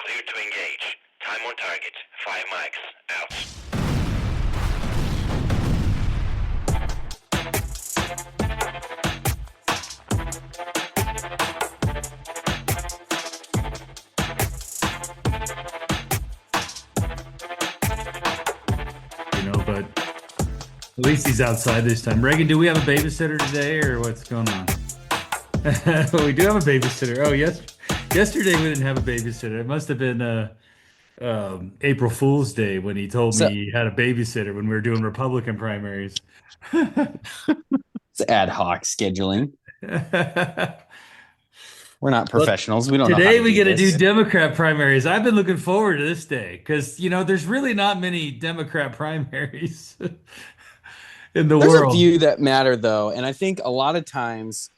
Clear to engage. Time on target. 5 mics. Out. But at least he's outside this time. Reagan, do we have a babysitter today, or what's going on? We do have a babysitter. Oh, yes. Yesterday we didn't have a babysitter. It must have been April Fool's Day when he told me he had a babysitter when we were doing Republican primaries. It's ad hoc scheduling. We're not professionals. We don't know how Today to we get to this. do Democrat primaries. I've been looking forward to this day because, there's really not many Democrat primaries in the There's world. a few that matter, though. And I think a lot of times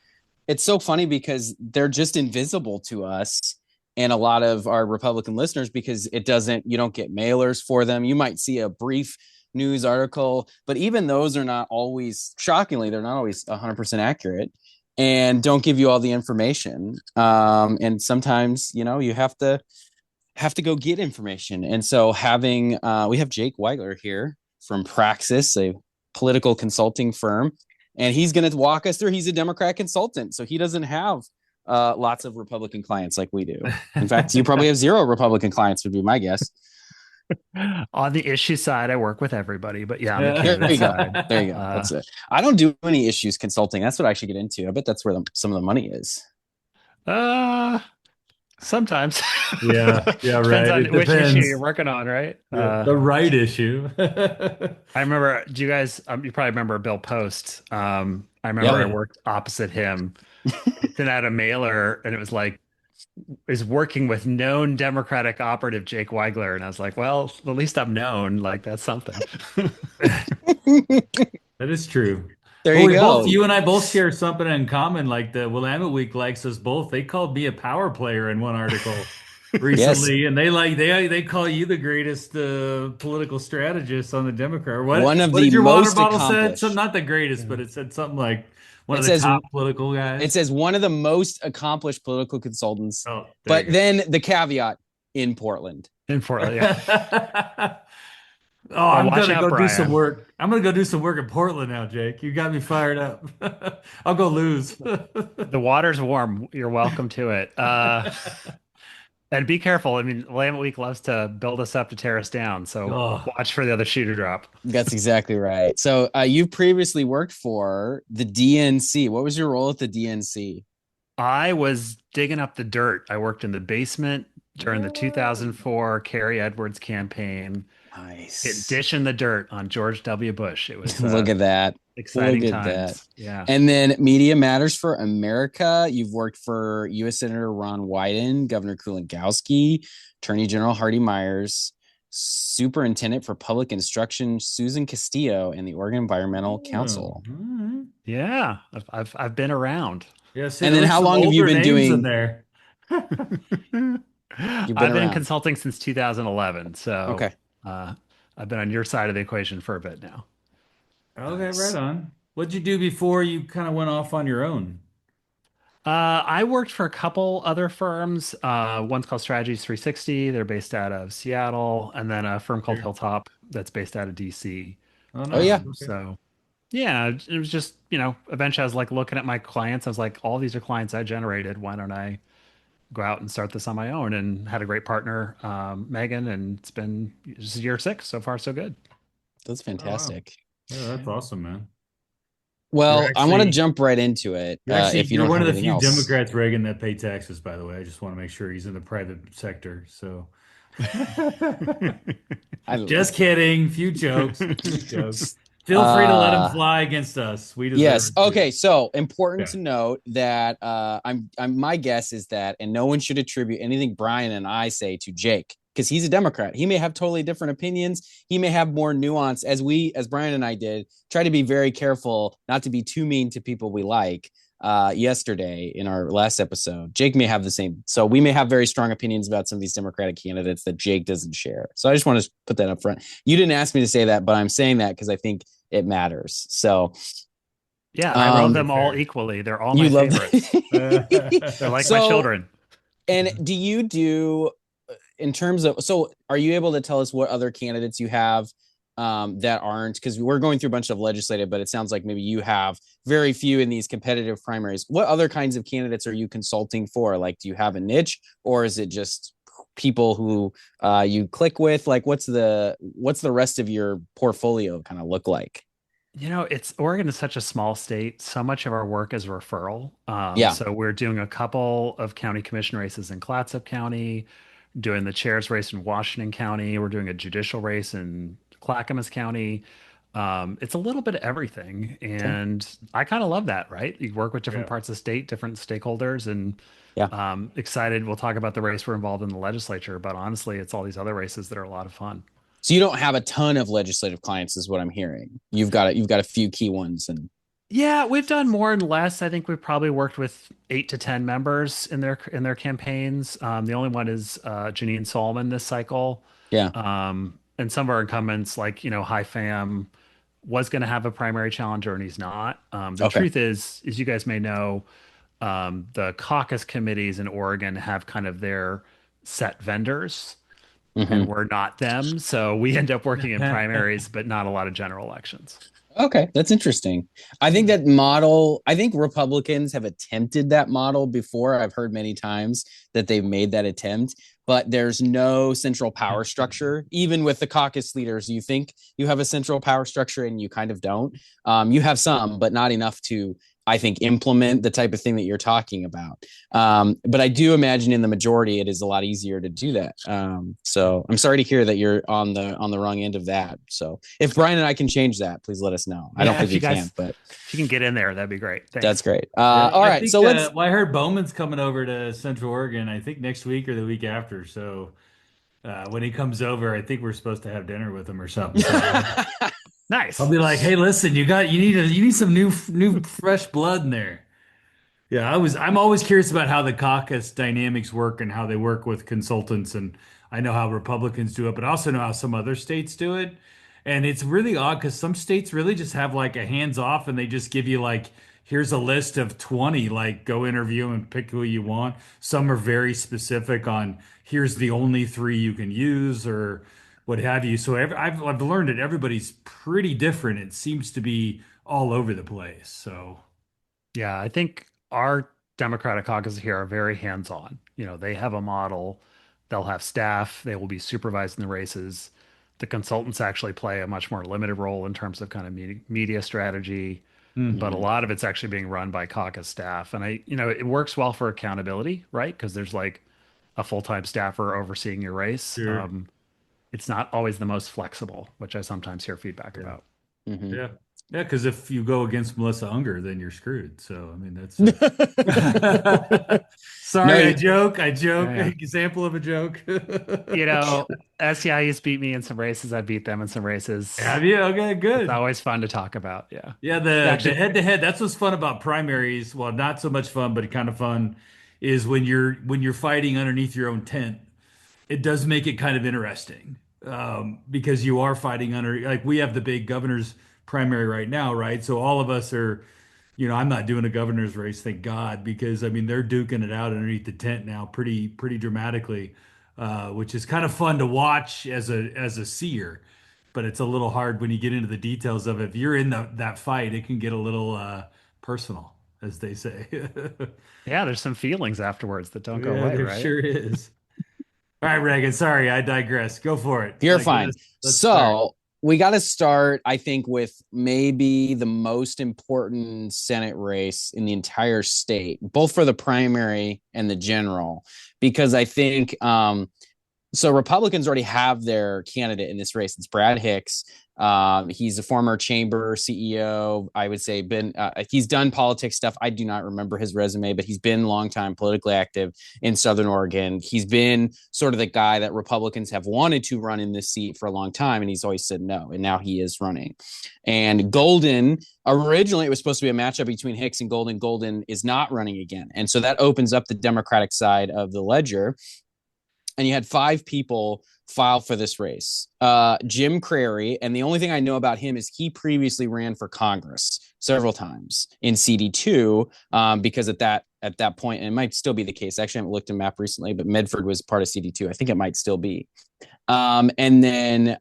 it's so funny because they're just invisible to us and a lot of our Republican listeners because you don't get mailers for them. You might see a brief news article, but even those are not always, shockingly, they're not always 100% accurate. And don't give you all the information. And sometimes, you have to go get information. And so we have Jake Weigler here from Praxis, a political consulting firm, and he's going to walk us through. He's a Democrat consultant, so he doesn't have lots of Republican clients like we do. In fact, you probably have 0 Republican clients would be my guess. On the issue side, I work with everybody, but yeah, on the candidate side. There you go. That's it. I don't do any issues consulting. That's what I should get into. I bet that's where some of the money is. Sometimes. Yeah, right. Depends on it which depends. issue you're working on, right? The right issue. I remember, do you guys, you probably remember Bill Post. I remember I worked opposite him. Sent out a mailer and it was like, is working with known Democratic operative Jake Weigler. And I was like, well, at least I'm known. Like, that's something. That is true. There you go. You and I both share something in common. Like the Willamette Week likes us both. They called me a power player in one article recently, and they call you the greatest political strategist on the Democrat. One of what the did your most water bottle said? accomplished. Some, not the greatest, but it said something like one of the top political guys. It says one of the most accomplished political consultants. Oh, but then the caveat in Portland. In Portland, yeah. I'm gonna go do some work. I'm gonna go do some work in Portland now, Jake. You got me fired up. I'll go lose. The water's warm. You're welcome to it. And be careful. I mean, Willamette Week loves to build us up to tear us down. So watch for the other shoe to drop. That's exactly right. So you've previously worked for the DNC. What was your role at the DNC? I was digging up the dirt. I worked in the basement during the 2004 Kerry Edwards campaign. Nice. Dishing the dirt on George W. Bush. It was look at that. Exciting look at times. That. Yeah. And then Media Matters for America. You've worked for U.S. Senator Ron Wyden, Governor Kulongoski, Attorney General Hardy Myers, Superintendent for Public Instruction Susan Castillo, and the Oregon Environmental Council. Right. Yeah, I've been around. Yeah. And then how long have you been doing in there? I've been in consulting since 2011. So okay. I've been on your side of the equation for a bit now. Okay, right on. What'd you do before you kind of went off on your own? I worked for a couple other firms. One's called Strategies 360. They're based out of Seattle. And then a firm called Hilltop that's based out of DC. Oh yeah. Okay. So yeah, it was just, eventually I was like looking at my clients. I was like, all these are clients I generated. Why don't I go out and start this on my own? And had a great partner, Megan, and this is year 6. So far, so good. That's fantastic. Oh, wow. Yeah, that's awesome, man. Well, I want to jump right into it. If you're one of the few else. Democrats, Reagan, that pay taxes, by the way. I just want to make sure he's in the private sector. So just kidding. Few jokes. Feel free to let him fly against us. We deserve yes. it. Okay. So important to note that I'm my guess is that, and no one should attribute anything Bryan and I say to Jake because he's a Democrat. He may have totally different opinions. He may have more nuance as Bryan and I did try to be very careful not to be too mean to people we like. Yesterday in our last episode, Jake may have the same. So we may have very strong opinions about some of these Democratic candidates that Jake doesn't share. So I just want to put that up front. You didn't ask me to say that, but I'm saying that because I think it matters. So yeah, I love them all equally. They're all my favorites. They're like my children. And do you do in terms of, so are you able to tell us what other candidates you have that aren't, because we're going through a bunch of legislative, but it sounds like maybe you have very few in these competitive primaries. What other kinds of candidates are you consulting for? Like, do you have a niche, or is it just people who you click with? Like, what's the rest of your portfolio kind of look like? It's Oregon is such a small state. So much of our work is referral. Yeah. So we're doing a couple of county commission races in Clatsop County, doing the chair's race in Washington County. We're doing a judicial race in Clackamas County. It's a little bit of everything. And I kind of love that, right? You work with different parts of the state, different stakeholders, and Yeah. excited. We'll talk about the race we're involved in the legislature, but honestly, it's all these other races that are a lot of fun. So you don't have a ton of legislative clients, is what I'm hearing. You've got a few key ones, and Yeah, we've done more and less. I think we've probably worked with 8 to 10 members in their campaigns. The only one is Janine Solomon this cycle. yeah. And some of our incumbents, like High Fam, was going to have a primary challenger, and he's not. The Okay. truth is, as you guys may know, the caucus committees in Oregon have kind of their set vendors, and Mm-hmm. we're not them. So we end up working in primaries, but not a lot of general elections. Okay, that's interesting. I think I think Republicans have attempted that model before. I've heard many times that they've made that attempt, but there's no central power structure. Even with the caucus leaders, you think you have a central power structure and you kind of don't. You have some, but not enough to, I think, implement the type of thing that you're talking about. But I do imagine in the majority, it is a lot easier to do that. So I'm sorry to hear that you're on the wrong end of that. So if Bryan and I can change that, please let us know. I don't think we can, but if you can get in there, that'd be great. Thanks. that's great. Yeah, all right, so let's. Well, I heard Bowman's coming over to Central Oregon. I think next week or the week after. So when he comes over, I think we're supposed to have dinner with him or something. So Nice. I'll be like, "Hey, listen, you need some new fresh blood in there." Yeah, I'm always curious about how the caucus dynamics work and how they work with consultants, and I know how Republicans do it, but I also know how some other states do it. And it's really odd because some states really just have like a hands off and they just give you like, here's a list of 20, like go interview them and pick who you want. Some are very specific on here's the only three you can use or what have you. So I've learned that everybody's pretty different. It seems to be all over the place. So. Yeah, I think our Democratic caucus here are very hands-on. They have a model. They'll have staff. They will be supervising the races. The consultants actually play a much more limited role in terms of kind of media strategy, but a lot of it's actually being run by caucus staff. And it works well for accountability, right? Because there's like a full-time staffer overseeing your race. Sure. It's not always the most flexible, which I sometimes hear feedback about. Mhm. Yeah. Yeah, because if you go against Melissa Unger, then you're screwed. So, I mean, that's sorry, No, I joke. Yeah. Example of a joke. SEIU's beat me in some races. I beat them in some races. Have you? Okay, It's good. always fun to talk about. Yeah. Yeah, the head-to-head, that's what's fun about primaries. Well, not so much fun, but kind of fun is when you're fighting underneath your own tent. It does make it kind of interesting because you are fighting under, like we have the big governor's primary right now, right? So all of us are, I'm not doing a governor's race, thank God, because I mean they're duking it out underneath the tent now, pretty dramatically, which is kind of fun to watch as a seer, but it's a little hard when you get into the details of it. If you're in that fight, it can get a little personal, as they say. Yeah, there's some feelings afterwards that don't go Yeah, away, there right? sure is. All right, Reagan. Sorry, I digress. Go for it. You're Like, fine. let's start. So we got to start, I think, with maybe the most important Senate race in the entire state, both for the primary and the general, because I think so Republicans already have their candidate in this race. It's Brad Hicks. He's a former chamber CEO. I would say he's done politics stuff. I do not remember his resume, but he's been a long time politically active in Southern Oregon. He's been sort of the guy that Republicans have wanted to run in this seat for a long time, and he's always said no. And now he is running. And Golden, originally it was supposed to be a matchup between Hicks and Golden. Golden is not running again. And so that opens up the Democratic side of the ledger. And you had 5 people file for this race. Jim Crary, and the only thing I know about him is he previously ran for Congress several times in CD2 because at that at that point, and it might still be the case. Actually, I haven't looked at a map recently, but Medford was part of CD2. I think it might still be. And then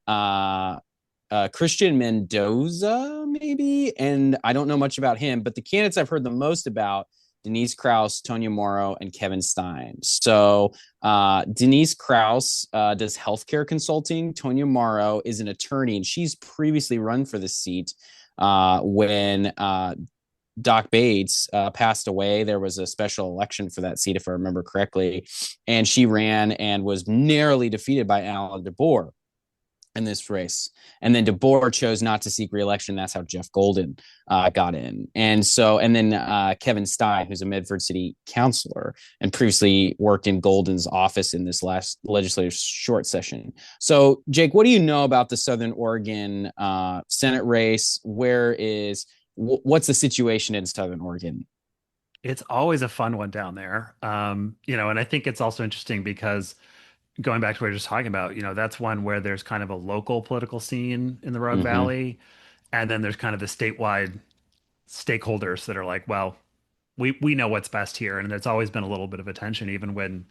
Christian Mendoza, maybe. And I don't know much about him, but the candidates I've heard the most about: Denise Krause, Tonya Morrow, and Kevin Stein. So Denise Krause does healthcare consulting. Tonya Morrow is an attorney, and she's previously run for the seat when Doc Bates passed away. There was a special election for that seat, if I remember correctly, and she ran and was narrowly defeated by Alan DeBoer in this race. And then DeBoer chose not to seek re-election. That's how Jeff Golden got in. And then Kevin Stein, who's a Medford City councilor and previously worked in Golden's office in this last legislative short session. So, Jake, what do you know about the Southern Oregon Senate race? What's the situation in Southern Oregon? It's always a fun one down there. And I think it's also interesting because going back to what we were just talking about, that's one where there's kind of a local political scene in the Rogue Valley. And then there's kind of the statewide stakeholders that are like, well, we know what's best here. And there's always been a little bit of attention, even when,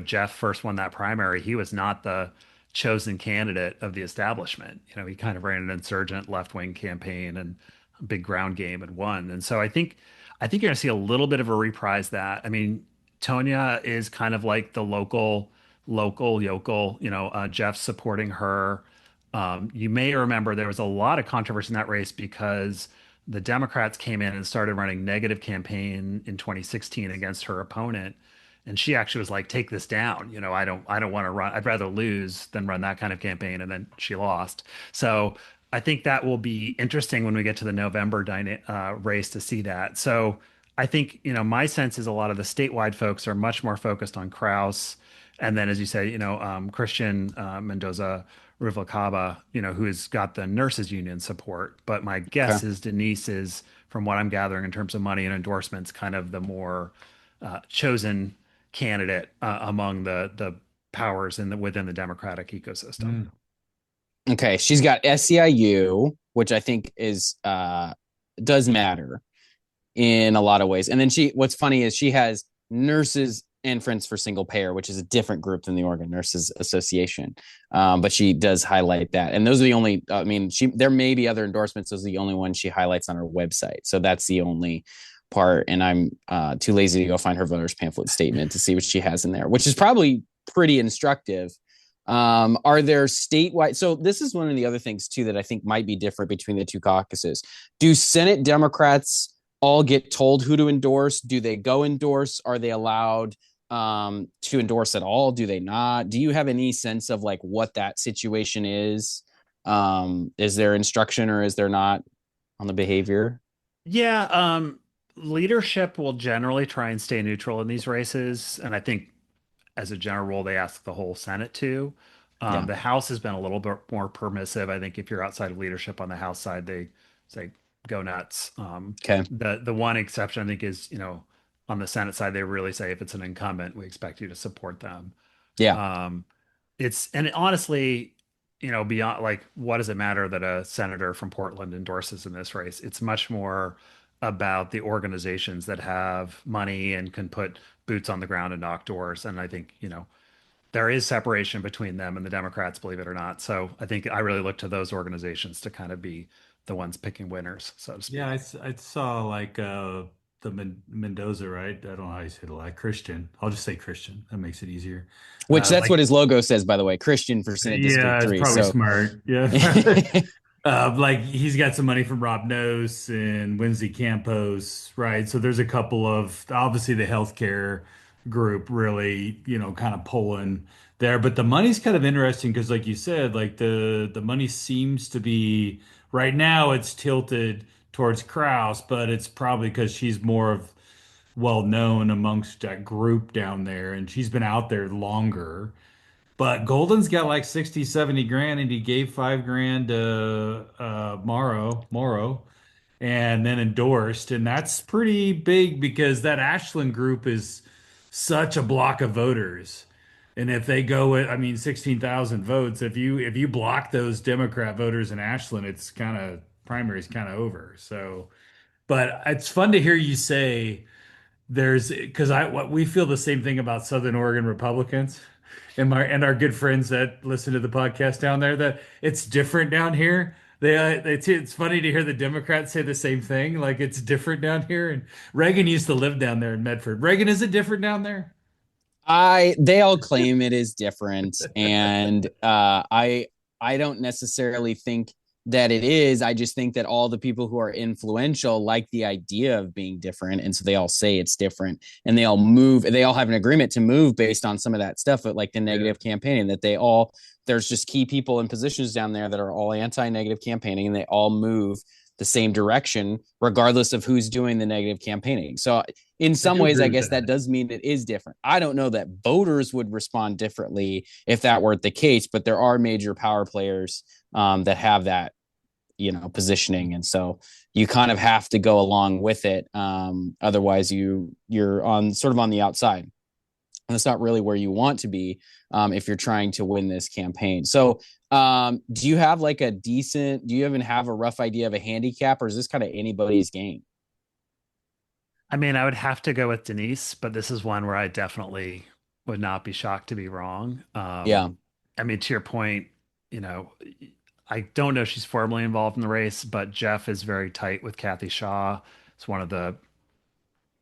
Jeff first won that primary, he was not the chosen candidate of the establishment. He kind of ran an insurgent left-wing campaign and a big ground game and won. And so I think you're gonna see a little bit of a reprise that. I mean, Tonya is kind of like the local yokel, Jeff supporting her. You may remember there was a lot of controversy in that race because the Democrats came in and started running negative campaign in 2016 against her opponent. And she actually was like, take this down. I don't want to run. I'd rather lose than run that kind of campaign. And then she lost. So I think that will be interesting when we get to the November race to see that. So I think, my sense is a lot of the statewide folks are much more focused on Krause. And then, as you say, Christian Mendoza Ruvalcaba, who has got the nurses union support. But my guess is Denise is, from what I'm gathering in terms of money and endorsements, kind of the more chosen candidate among the powers within the Democratic ecosystem. Okay, she's got SEIU, which I think does matter in a lot of ways. And then what's funny is she has nurses and Friends for Single Payer, which is a different group than the Oregon Nurses Association. But she does highlight that. And those are the only, there may be other endorsements. Those are the only ones she highlights on her website. So that's the only part. And I'm too lazy to go find her voters pamphlet statement to see what she has in there, which is probably pretty instructive. Are there statewide? So this is one of the other things too that I think might be different between the two caucuses. Do Senate Democrats all get told who to endorse? Do they go endorse? Are they allowed to endorse at all? Do they not? Do you have any sense of like what that situation is? Is there instruction or is there not on the behavior? Yeah, leadership will generally try and stay neutral in these races, and I think as a general rule, they ask the whole Senate to. The House has been a little bit more permissive. I think if you're outside of leadership on the House side, they say go nuts. Okay. The one exception I think is, on the Senate side, they really say if it's an incumbent, we expect you to support them. Yeah. And honestly, beyond like, what does it matter that a senator from Portland endorses in this race? It's much more about the organizations that have money and can put boots on the ground and knock doors. And I think, there is separation between them and the Democrats, believe it or not. So I think I really look to those organizations to kind of be the ones picking winners, so to speak. Yeah, I saw like Mendoza, right? I don't know how you say it, like Christian. I'll just say Christian. That makes it easier. Which that's what his logo says, by the way. Christian for Senate District 3. Yeah, it's probably smart. Yeah. Like he's got some money from Rob Noce and Lindsay Campos, right? So there's a couple of obviously the healthcare group really, kind of pulling there. But the money's kind of interesting because, like you said, like the money seems to be right now it's tilted towards Kraus, but it's probably because she's more of well known amongst that group down there, and she's been out there longer. But Golden's got like 60, 70 grand, and he gave 5 grand to Morrow, and then endorsed. And that's pretty big because that Ashland group is such a block of voters. And if they go with, 16,000 votes, if you block those Democrat voters in Ashland, it's kind of primary's kind of over. So, but it's fun to hear you say there's because I what we feel the same thing about Southern Oregon Republicans and our good friends that listen to the podcast down there that it's different down here. It's funny to hear the Democrats say the same thing, like it's different down here. And Reagan used to live down there in Medford. Reagan, is it different down there? They all claim it is different, and I don't necessarily think that it is. I just think that all the people who are influential like the idea of being different, and so they all say it's different, and they all move. They all have an agreement to move based on some of that stuff, but like the negative campaigning. That they all there's just key people in positions down there that are all anti-negative campaigning, and they all move the same direction, regardless of who's doing the negative campaigning. So in some ways, I guess that does mean it is different. I don't know that voters would respond differently if that weren't the case, but there are major power players that have that, positioning. And so you kind of have to go along with it. Otherwise you're on sort of on the outside. And that's not really where you want to be if you're trying to win this campaign. So do you have like do you even have a rough idea of a handicap, or is this kind of anybody's game? I mean, I would have to go with Denise, but this is one where I definitely would not be shocked to be wrong. Yeah. I mean, to your point, you know, I don't know if she's formally involved in the race, but Jeff is very tight with Kathy Shaw. It's one of the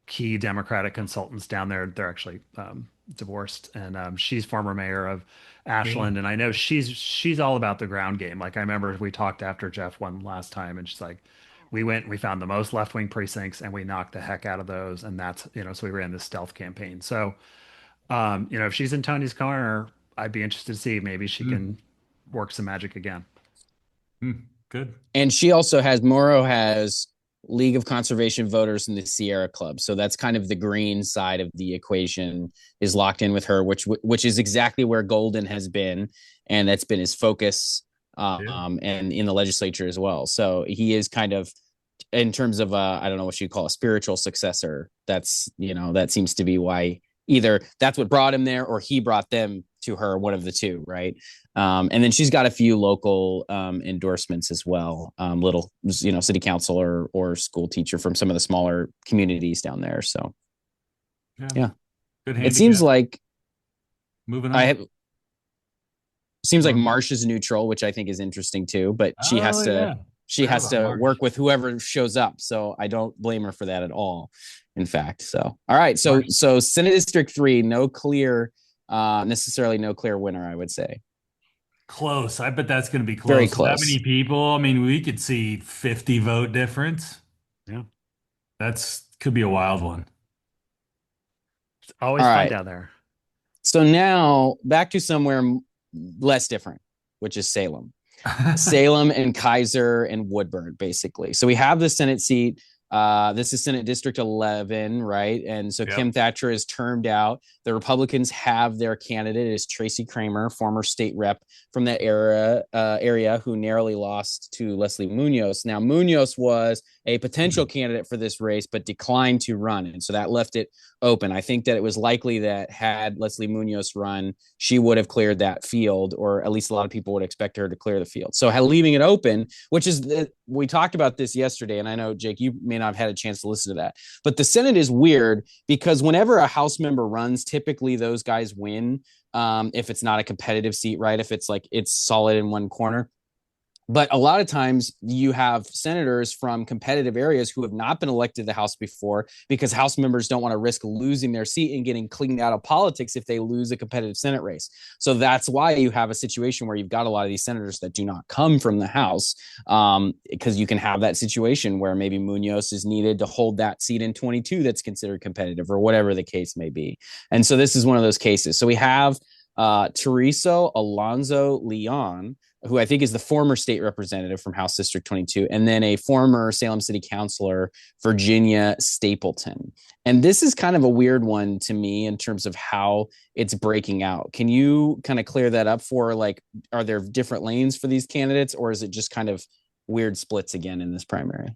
key Democratic consultants down there. They're actually divorced, and she's former mayor of Ashland, and I know she's all about the ground game. Like I remember we talked after Jeff won last time, and she's like, we went and we found the most left-wing precincts and we knocked the heck out of those, and that's so we ran this stealth campaign. So if she's in Tony's corner, I'd be interested to see maybe she can work some magic again. Good. And she also Morrow has League of Conservation Voters in the Sierra Club. So that's kind of the green side of the equation is locked in with her, which is exactly where Golden has been. And that's been his focus and in the legislature as well. So he is kind of, in terms of, I don't know what you call a spiritual successor. That's, that seems to be why either that's what brought him there or he brought them to her, one of the two, right? And then she's got a few local endorsements as well, little, city council or school teacher from some of the smaller communities down there. So, yeah. Good. It seems like moving on. Seems like Marsh is neutral, which I think is interesting too. But she has to work with whoever shows up. So I don't blame her for that at all. In fact, so all right. So Senate District 3, necessarily no clear winner, I would say. Close. I bet that's going to be close. Very close. That many people. I mean, we could see 50 vote difference. Yeah. Could be a wild one. It's always fun down there. So now back to somewhere less different, which is Salem. Salem and Kaiser and Woodburn, basically. So we have the Senate seat. This is Senate District 11, right? And so Kim Thatcher is termed out. The Republicans have their candidate is Tracy Kramer, former state rep from that area who narrowly lost to Leslie Munoz. Now, Munoz was a potential candidate for this race, but declined to run. And so that left it open. I think that it was likely that had Leslie Munoz run, she would have cleared that field, or at least a lot of people would expect her to clear the field. So leaving it open, which is, we talked about this yesterday, and I know, Jake, you may not have had a chance to listen to that, but the Senate is weird because whenever a House member runs, typically those guys win. If it's not a competitive seat, right? If it's solid in one corner. But a lot of times you have senators from competitive areas who have not been elected to the House before because House members don't want to risk losing their seat and getting cleaned out of politics if they lose a competitive Senate race. So that's why you have a situation where you've got a lot of these senators that do not come from the House, because you can have that situation where maybe Munoz is needed to hold that seat in 22 that's considered competitive or whatever the case may be. And so this is one of those cases. So we have Teresa Alonso Leon, who I think is the former state representative from House District 22, and then a former Salem City Councilor, Virginia Stapleton. And this is kind of a weird one to me in terms of how it's breaking out. Can you kind of clear that up for, are there different lanes for these candidates, or is it just kind of weird splits again in this primary?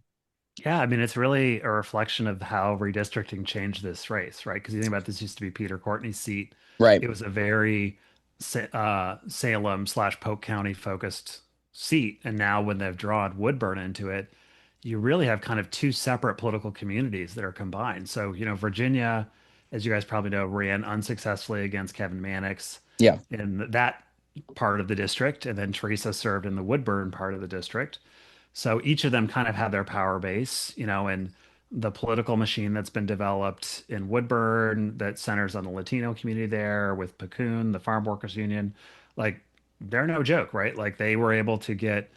Yeah, I mean, it's really a reflection of how redistricting changed this race, right? Because you think about this used to be Peter Courtney's seat. Right. It was a very Salem/Polk County focused seat. And now when they've drawn Woodburn into it, you really have kind of two separate political communities that are combined. So, Virginia, as you guys probably know, ran unsuccessfully against Kevin Mannix Yeah. in that part of the district, and then Teresa served in the Woodburn part of the district. So each of them kind of have their power base, and the political machine that's been developed in Woodburn that centers on the Latino community there with PCUN, the Farm Workers Union, like they're no joke, right? Like they were able to get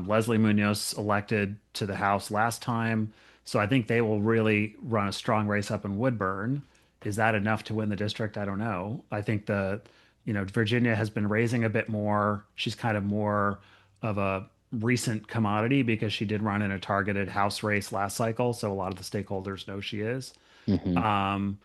Leslie Munoz elected to the House last time. So I think they will really run a strong race up in Woodburn. Is that enough to win the district? I don't know. I think Virginia has been raising a bit more. She's kind of more of a recent commodity because she did run in a targeted House race last cycle. So a lot of the stakeholders know she is. Hmm. Um,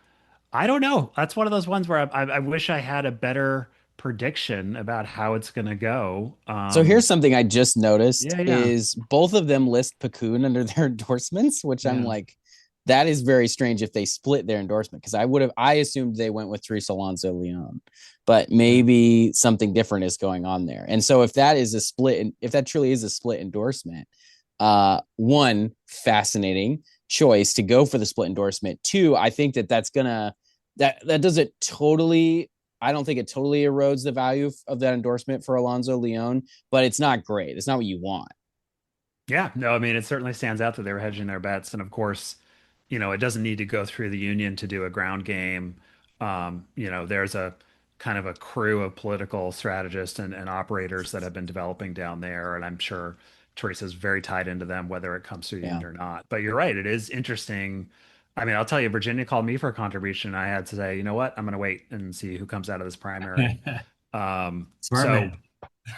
I don't know. That's one of those ones where I wish I had a better prediction about how it's going to go. So here's something I just noticed Yeah, yeah, is both of them list PCUN under their endorsements, which I'm yeah. like, that is very strange if they split their endorsement because I assumed they went with Teresa Alonso Leon, but Yeah. maybe something different is going on there. And so if that is a split, and if that truly is a split endorsement, one fascinating choice to go for the split endorsement. Two, I think that's gonna that doesn't totally. I don't think it totally erodes the value of that endorsement for Alonso Leon, but it's not great. It's not what you want. Yeah, no, I mean, it certainly stands out that they were hedging their bets. And of course, it doesn't need to go through the union to do a ground game. There's a kind of a crew of political strategists and operators that have been developing down there. And I'm sure Teresa's very tied into them, whether it comes through the Yeah. union or not. But you're right, it is interesting. I mean, I'll tell you, Virginia called me for a contribution. I had to say, you know what? I'm going to wait and see who comes out of this primary. Smart So,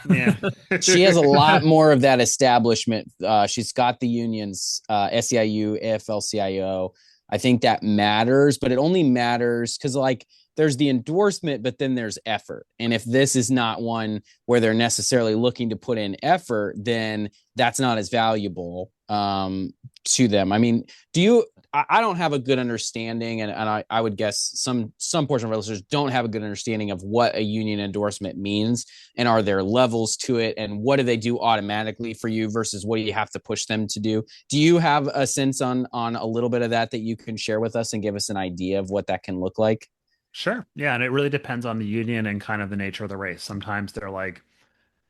man. yeah. She has a lot more of that establishment. She's got the unions, SEIU, AFL-CIO. I think that matters, but it only matters because like there's the endorsement, but then there's effort. And if this is not one where they're necessarily looking to put in effort, then that's not as valuable to them. I mean, do you? I don't have a good understanding, and I would guess some portion of our listeners don't have a good understanding of what a union endorsement means, and are there levels to it, and what do they do automatically for you versus what do you have to push them to do? Do you have a sense on a little bit of that you can share with us and give us an idea of what that can look like? Sure. Yeah. And it really depends on the union and kind of the nature of the race. Sometimes they're like,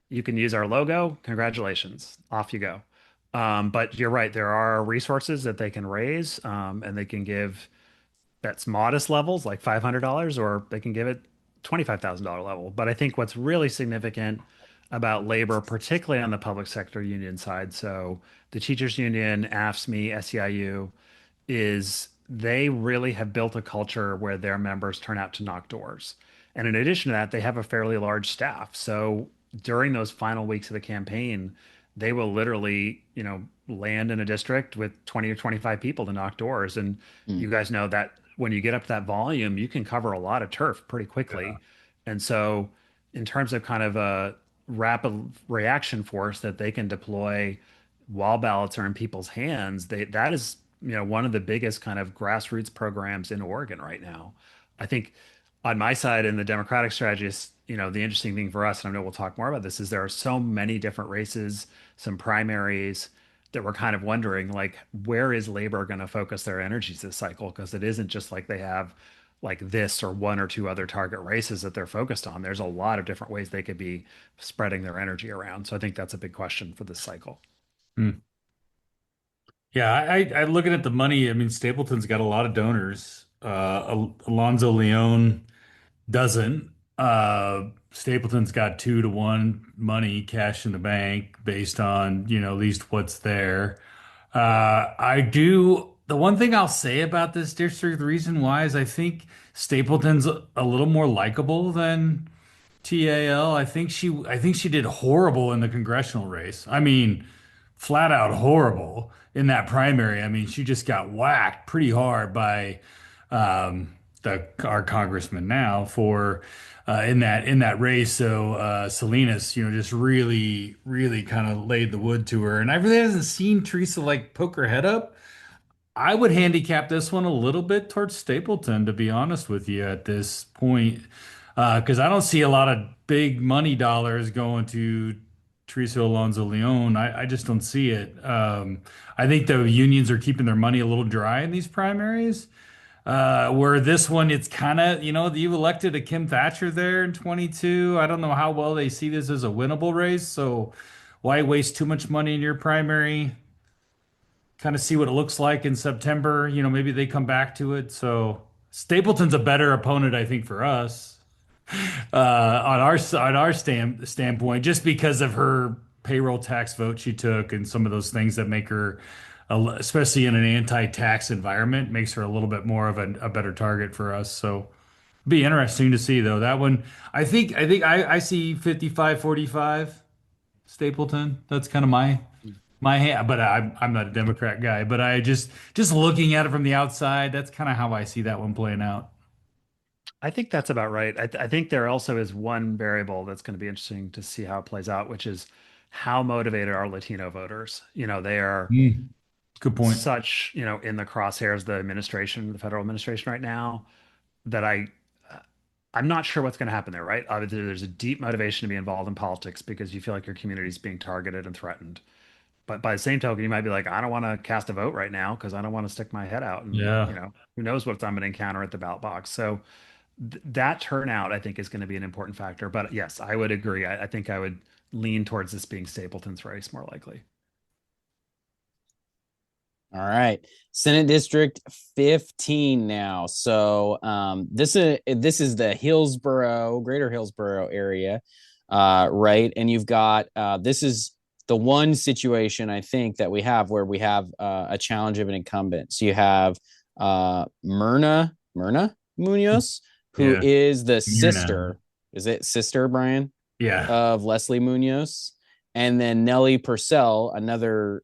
you can use our logo. Congratulations. Off you go. But you're right. There are resources that they can raise, and they can give that's modest levels like $500, or they can give it $25,000 level. But I think what's really significant about labor, particularly on the public sector union side, so the teachers union, AFSCME, SEIU, is they really have built a culture where their members turn out to knock doors. And in addition to that, they have a fairly large staff. So during those final weeks of the campaign, they will literally, land in a district with 20 or 25 people to knock doors. And Mm. you guys know that when you get up to that volume, you can cover a lot of turf pretty Yeah. quickly. And so, in terms of kind of a rapid reaction force that they can deploy while ballots are in people's hands, that is, one of the biggest kind of grassroots programs in Oregon right now. I think on my side in the Democratic strategist, the interesting thing for us, and I know we'll talk more about this, is there are so many different races, some primaries that we're kind of wondering, like, where is labor going to focus their energies this cycle? Because it isn't just like they have like this or one or two other target races that they're focused on. There's a lot of different ways they could be spreading their energy around. So I think that's a big question for this cycle. Hmm. Yeah, I looking at the money. I mean, Stapleton's got a lot of donors. Alonzo Leon doesn't. Stapleton's got 2-1 money, cash in the bank, based on, at least what's there. I do. The one thing I'll say about this district, the reason why is I think Stapleton's a little more likable than TAL. I think she did horrible in the congressional race. I mean, flat out horrible in that primary. I mean, she just got whacked pretty hard by the our congressman now for in that race. So Salinas, just really kind of laid the wood to her, and I really hasn't seen Teresa like poke her head up. I would handicap this one a little bit towards Stapleton, to be honest with you, at this point, because I don't see a lot of big money dollars going to Teresa Alonso Leon. I just don't see it. I think the unions are keeping their money a little dry in these primaries. Where this one, it's kind of, you elected a Kim Thatcher there in 22. I don't know how well they see this as a winnable race. So why waste too much money in your primary? Kind of see what it looks like in September. Maybe they come back to it. So Stapleton's a better opponent, I think, for us on our standpoint, just because of her payroll tax vote she took and some of those things that make her, especially in an anti-tax environment, makes her a little bit more of a better target for us. So be interesting to see though. That one, I see 55-45 Stapleton. That's kind of my hand, but I'm not a Democrat guy, but I just looking at it from the outside, that's kind of how I see that one playing out. I think that's about right. I think there also is one variable that's going to be interesting to see how it plays out, which is how motivated are Latino voters? They are Good point. such, in the crosshairs, the administration, the federal administration right now, that I'm not sure what's going to happen there, right? Obviously, there's a deep motivation to be involved in politics because you feel like your community is being targeted and threatened. But by the same token, you might be like, I don't want to cast a vote right now because I don't want to stick my head out, and Yeah. who knows what I'm going to encounter at the ballot box. So that turnout, I think, is going to be an important factor. But yes, I would agree. I think I would lean towards this being Stapleton's race more likely. All right. Senate District 15 now. So this is the Hillsborough, Greater Hillsborough area, right? And you've got this is the one situation I think that we have where we have a challenge of an incumbent. So you have Myrna Munoz, who Yeah. is the You're sister. Is it sister, Brian? Yeah. Of Leslie Munoz. And then Nellie Purcell, another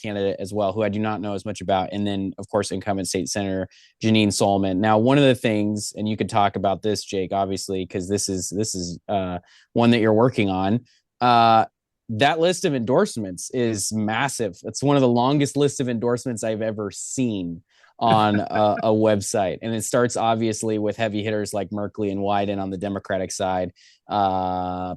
candidate as well, who I do not know as much about. And then, of course, incumbent state senator Janine Solomon. Now, one of the things, and you could talk about this, Jake, obviously, because this is one that you're working on. That list of endorsements is massive. It's one of the longest lists of endorsements I've ever seen on a website. And it starts obviously with heavy hitters like Merkley and Wyden on the Democratic side.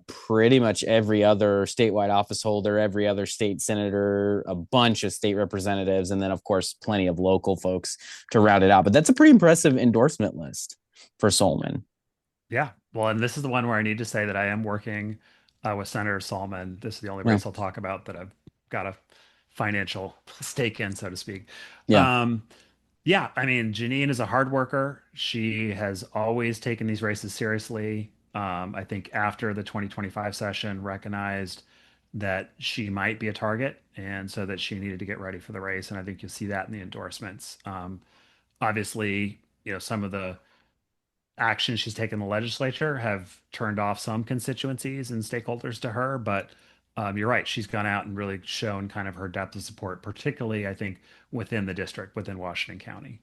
Pretty much every other statewide office holder, every other state senator, a bunch of state representatives, and then of course plenty of local folks to round it out. But that's a pretty impressive endorsement list for Solomon. Yeah. Well, and this is the one where I need to say that I am working with Senator Solomon. This is the only race I'll talk about that I've got a financial stake in, so to speak. Yeah. Yeah, I mean, Janine is a hard worker. She has always taken these races seriously. I think after the 2025 session, recognized that she might be a target, and so that she needed to get ready for the race. And I think you'll see that in the endorsements. Obviously, some of the actions she's taken in the legislature have turned off some constituencies and stakeholders to her, but you're right. She's gone out and really shown kind of her depth of support, particularly, I think, within the district, within Washington County.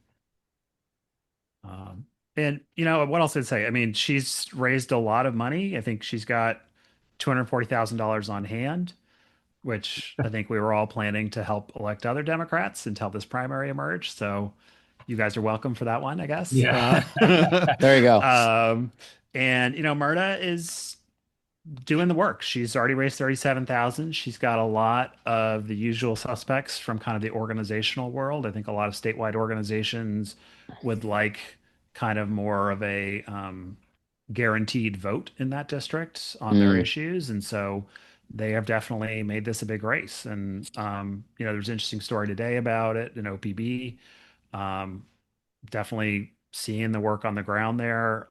And what else did I say? I mean, she's raised a lot of money. I think she's got $240,000 on hand, which I think we were all planning to help elect other Democrats until this primary emerged. So you guys are welcome for that one, I guess. Yeah. There you go. And Myrna is doing the work. She's already raised 37,000. She's got a lot of the usual suspects from kind of the organizational world. I think a lot of statewide organizations would like kind of more of a guaranteed vote in that district on their issues. And so they have definitely made this a big race. And, there's an interesting story today about it in OPB. Definitely seeing the work on the ground there.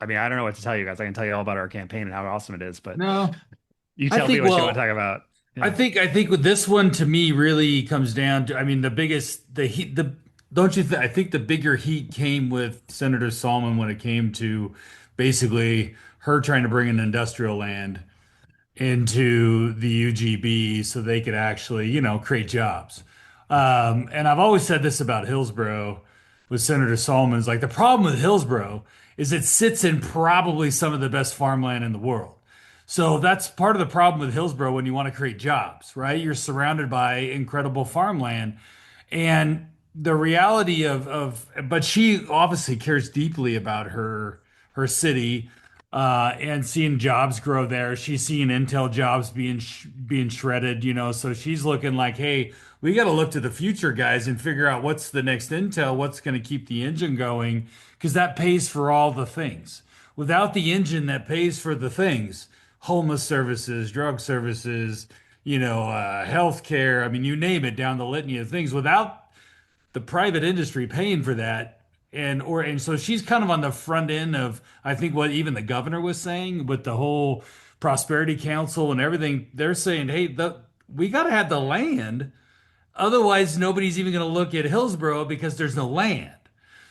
I mean, I don't know what to tell you guys. I can tell you all about our campaign and how awesome it is, but No, you tell me what you want to talk about. Yeah. I think with this one to me really comes down to, I mean, the biggest, the heat, don't you think, I think the bigger heat came with Senator Solomon when it came to basically her trying to bring an industrial land into the UGB so they could actually, create jobs. And I've always said this about Hillsborough with Senator Solomon, is like the problem with Hillsborough is it sits in probably some of the best farmland in the world. So that's part of the problem with Hillsborough when you want to create jobs, right? You're surrounded by incredible farmland. And the reality but she obviously cares deeply about her city. and seeing jobs grow there. She's seeing Intel jobs being shredded, so she's looking like, hey, we got to look to the future, guys, and figure out what's the next Intel, what's going to keep the engine going, because that pays for all the things. Without the engine that pays for the things, homeless services, drug services, healthcare, I mean, you name it down the litany of things. Without the private industry paying for that, and so she's kind of on the front end of, I think, what even the governor was saying with the whole prosperity council and everything. They're saying, hey, we got to have the land, otherwise nobody's even going to look at Hillsborough because there's no land.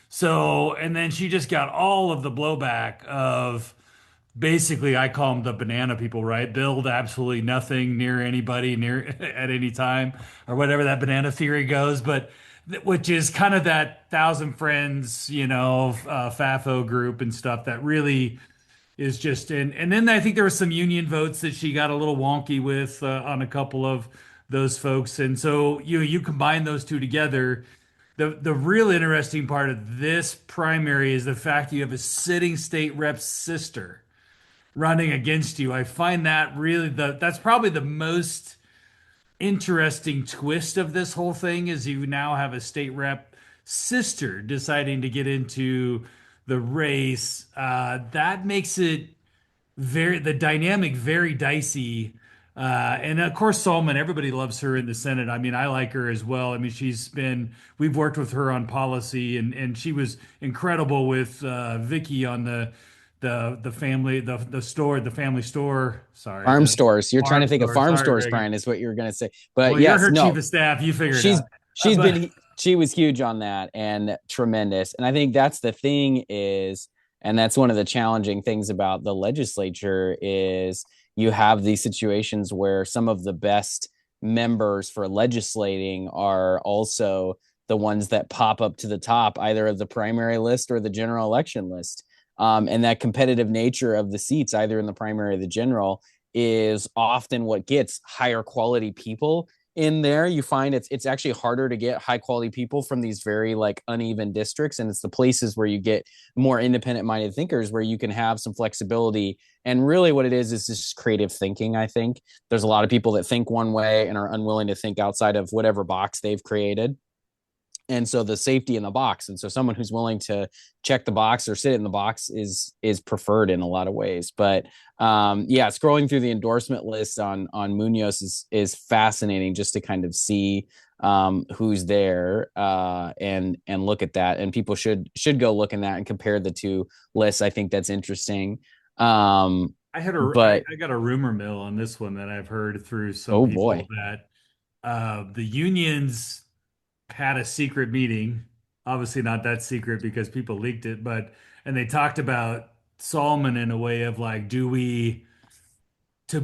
So, and then she just got all of the blowback of, basically, I call them the banana people, right? Build absolutely nothing near anybody near at any time, or whatever that banana theory goes. But which is kind of that Thousand Friends, FAFO group and stuff that really is just in. And then I think there were some union votes that she got a little wonky with on a couple of those folks. And so you combine those two together. The real interesting part of this primary is the fact that you have a sitting state rep's sister running against you. I find that really that's probably the most interesting twist of this whole thing is you now have a state rep sister deciding to get into the race. That makes it the dynamic very dicey. And of course, Solomon, everybody loves her in the Senate. I mean, I like her as well. I mean, we've worked with her on policy, and she was incredible with Vicky on the family the family store. Sorry, Farm stores. You're trying farm to think of store. farm Sorry, stores, Reagan. Brian, is what you were going to say. But Well, you're yes, her chief no, of staff. You figured it she's out. she's But been she was huge on that and tremendous. And I think that's the thing is, and that's one of the challenging things about the legislature is you have these situations where some of the best members for legislating are also the ones that pop up to the top either of the primary list or the general election list. And that competitive nature of the seats, either in the primary or the general, is often what gets higher quality people in there. You find it's actually harder to get high quality people from these very like uneven districts, and it's the places where you get more independent minded thinkers where you can have some flexibility. And really what it is just creative thinking. I think there's a lot of people that think one way and are unwilling to think outside of whatever box they've created, and so the safety in the box, and so someone who's willing to check the box or sit in the box is preferred in a lot of ways. But scrolling through the endorsement list on Munoz is fascinating just to kind of see who's there and look at that, and people should go look in that and compare the two lists. I think that's interesting. But I got a rumor mill on this one that I've heard through some oh people boy. that the unions had a secret meeting, obviously not that secret because people leaked it, and they talked about Solomon in a way of like, to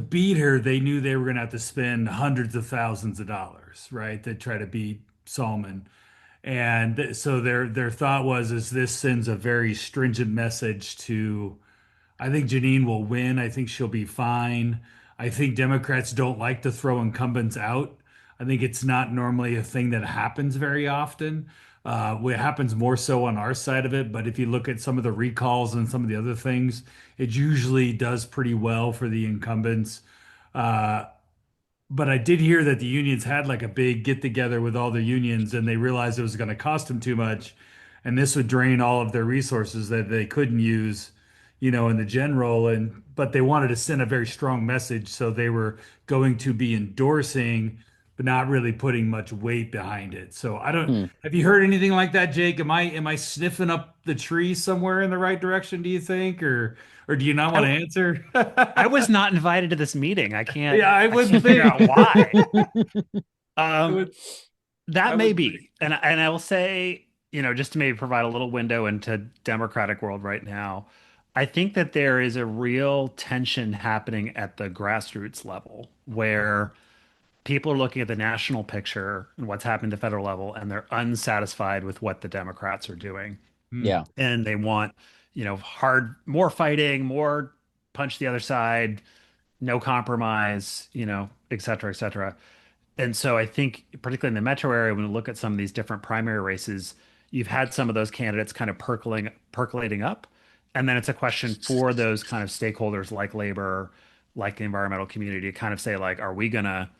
beat her, they knew they were going to have to spend hundreds of thousands of dollars, right? To try to beat Solomon. And so their thought was, is this sends a very stringent message to, I think Janine will win. I think she'll be fine. I think Democrats don't like to throw incumbents out. I think it's not normally a thing that happens very often. It happens more so on our side of it. But if you look at some of the recalls and some of the other things, it usually does pretty well for the incumbents. Uh, but I did hear that the unions had like a big get together with all the unions, and they realized it was going to cost them too much, and this would drain all of their resources that they couldn't use, in the general. And but they wanted to send a very strong message, so they were going to be endorsing, but not really putting much weight behind it. So I don't. Hmm. Have you heard anything like that, Jake? Am I sniffing up the tree somewhere in the right direction? Do you think, or do you not want I to answer? I was not invited to this meeting. Yeah, I I would can't figure think. out why. I Um, would. I that may would think. be. And I will say, just to maybe provide a little window into Democratic world right now, I think that there is a real tension happening at the grassroots level where people are looking at the national picture and what's happening at the federal level, and they're unsatisfied with what the Democrats are doing. Hmm. Yeah. And they want, more fighting, more punch the other side, no compromise, et cetera, et cetera. And so I think, particularly in the metro area, when we look at some of these different primary races, you've had some of those candidates kind of percolating up. And then it's a question for those kind of stakeholders like labor, like the environmental community to kind of say, like, are we gonna,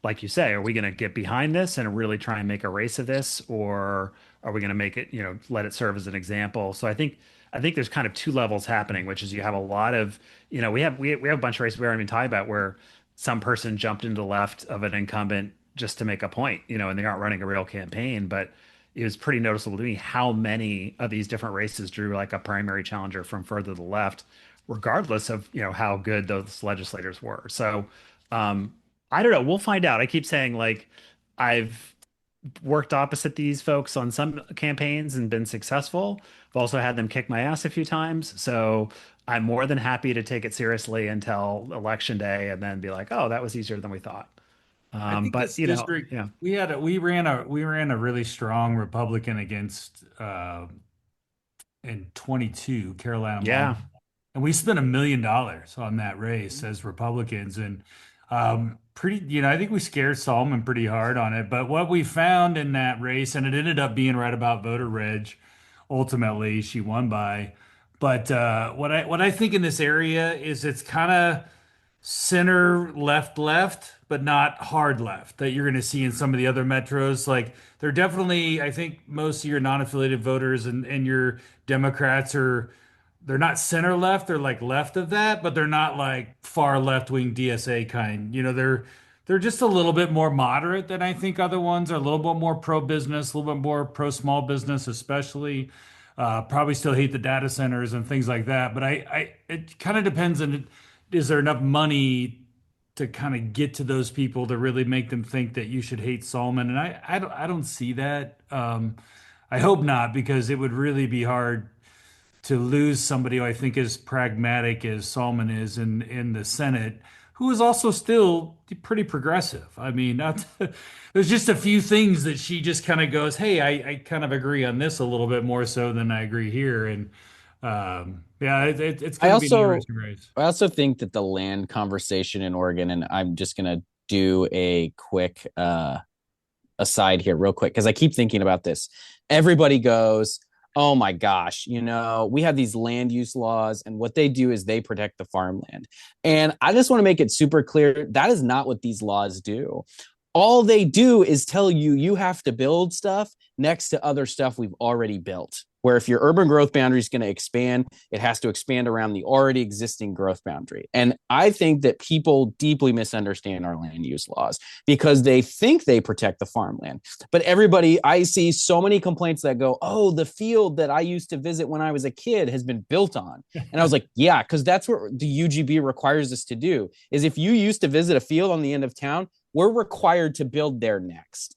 like you say, are we gonna get behind this and really try and make a race of this, or are we gonna make it, let it serve as an example? So I think there's kind of two levels happening, which is you have a lot of, we have a bunch of races we aren't even talking about where some person jumped into the left of an incumbent just to make a point, and they aren't running a real campaign, but it was pretty noticeable to me how many of these different races drew like a primary challenger from further to the left, regardless of how good those legislators were. So I don't know. We'll find out. I keep saying like I've worked opposite these folks on some campaigns and been successful. I've also had them kick my ass a few times. So I'm more than happy to take it seriously until election day and then be like, oh, that was easier than we thought. I think But this district yeah, we ran a really strong Republican against in 22 Carolina yeah. Mom, and we spent $1 million on that race as Republicans, and pretty I think we scared Solomon pretty hard on it. But what we found in that race, and it ended up being right about voter reg, ultimately she won by. But what I think in this area is it's kind of center left, but not hard left that you're going to see in some of the other metros. Like they're definitely, I think most of your non-affiliated voters and your Democrats they're not center left, they're like left of that, but they're not like far left wing DSA kind. They're just a little bit more moderate than I think other ones are. A little bit more pro business, a little bit more pro small business, especially. Probably still hate the data centers and things like that. But it kind of depends on, is there enough money to kind of get to those people to really make them think that you should hate Solomon? And I don't see that. I hope not, because it would really be hard to lose somebody who I think is pragmatic as Solomon is in the Senate, who is also still pretty progressive. I mean, there's just a few things that she just kind of goes, "Hey, I kind of agree on this a little bit more so than I agree here," and yeah, it's I going to be an also interesting race. I also think that the land conversation in Oregon, and I'm just gonna do a quick aside here real quick because I keep thinking about this. Everybody goes, oh my gosh, we have these land use laws, and what they do is they protect the farmland. And I just want to make it super clear that is not what these laws do. All they do is tell you you have to build stuff next to other stuff we've already built. Where if your urban growth boundary is going to expand, it has to expand around the already existing growth boundary. And I think that people deeply misunderstand our land use laws because they think they protect the farmland. But I see so many complaints that go, oh, the field that I used to visit when I was a kid has been built on. And I was like, yeah, because that's what the UGB requires us to do, is if you used to visit a field on the end of town, we're required to build there next.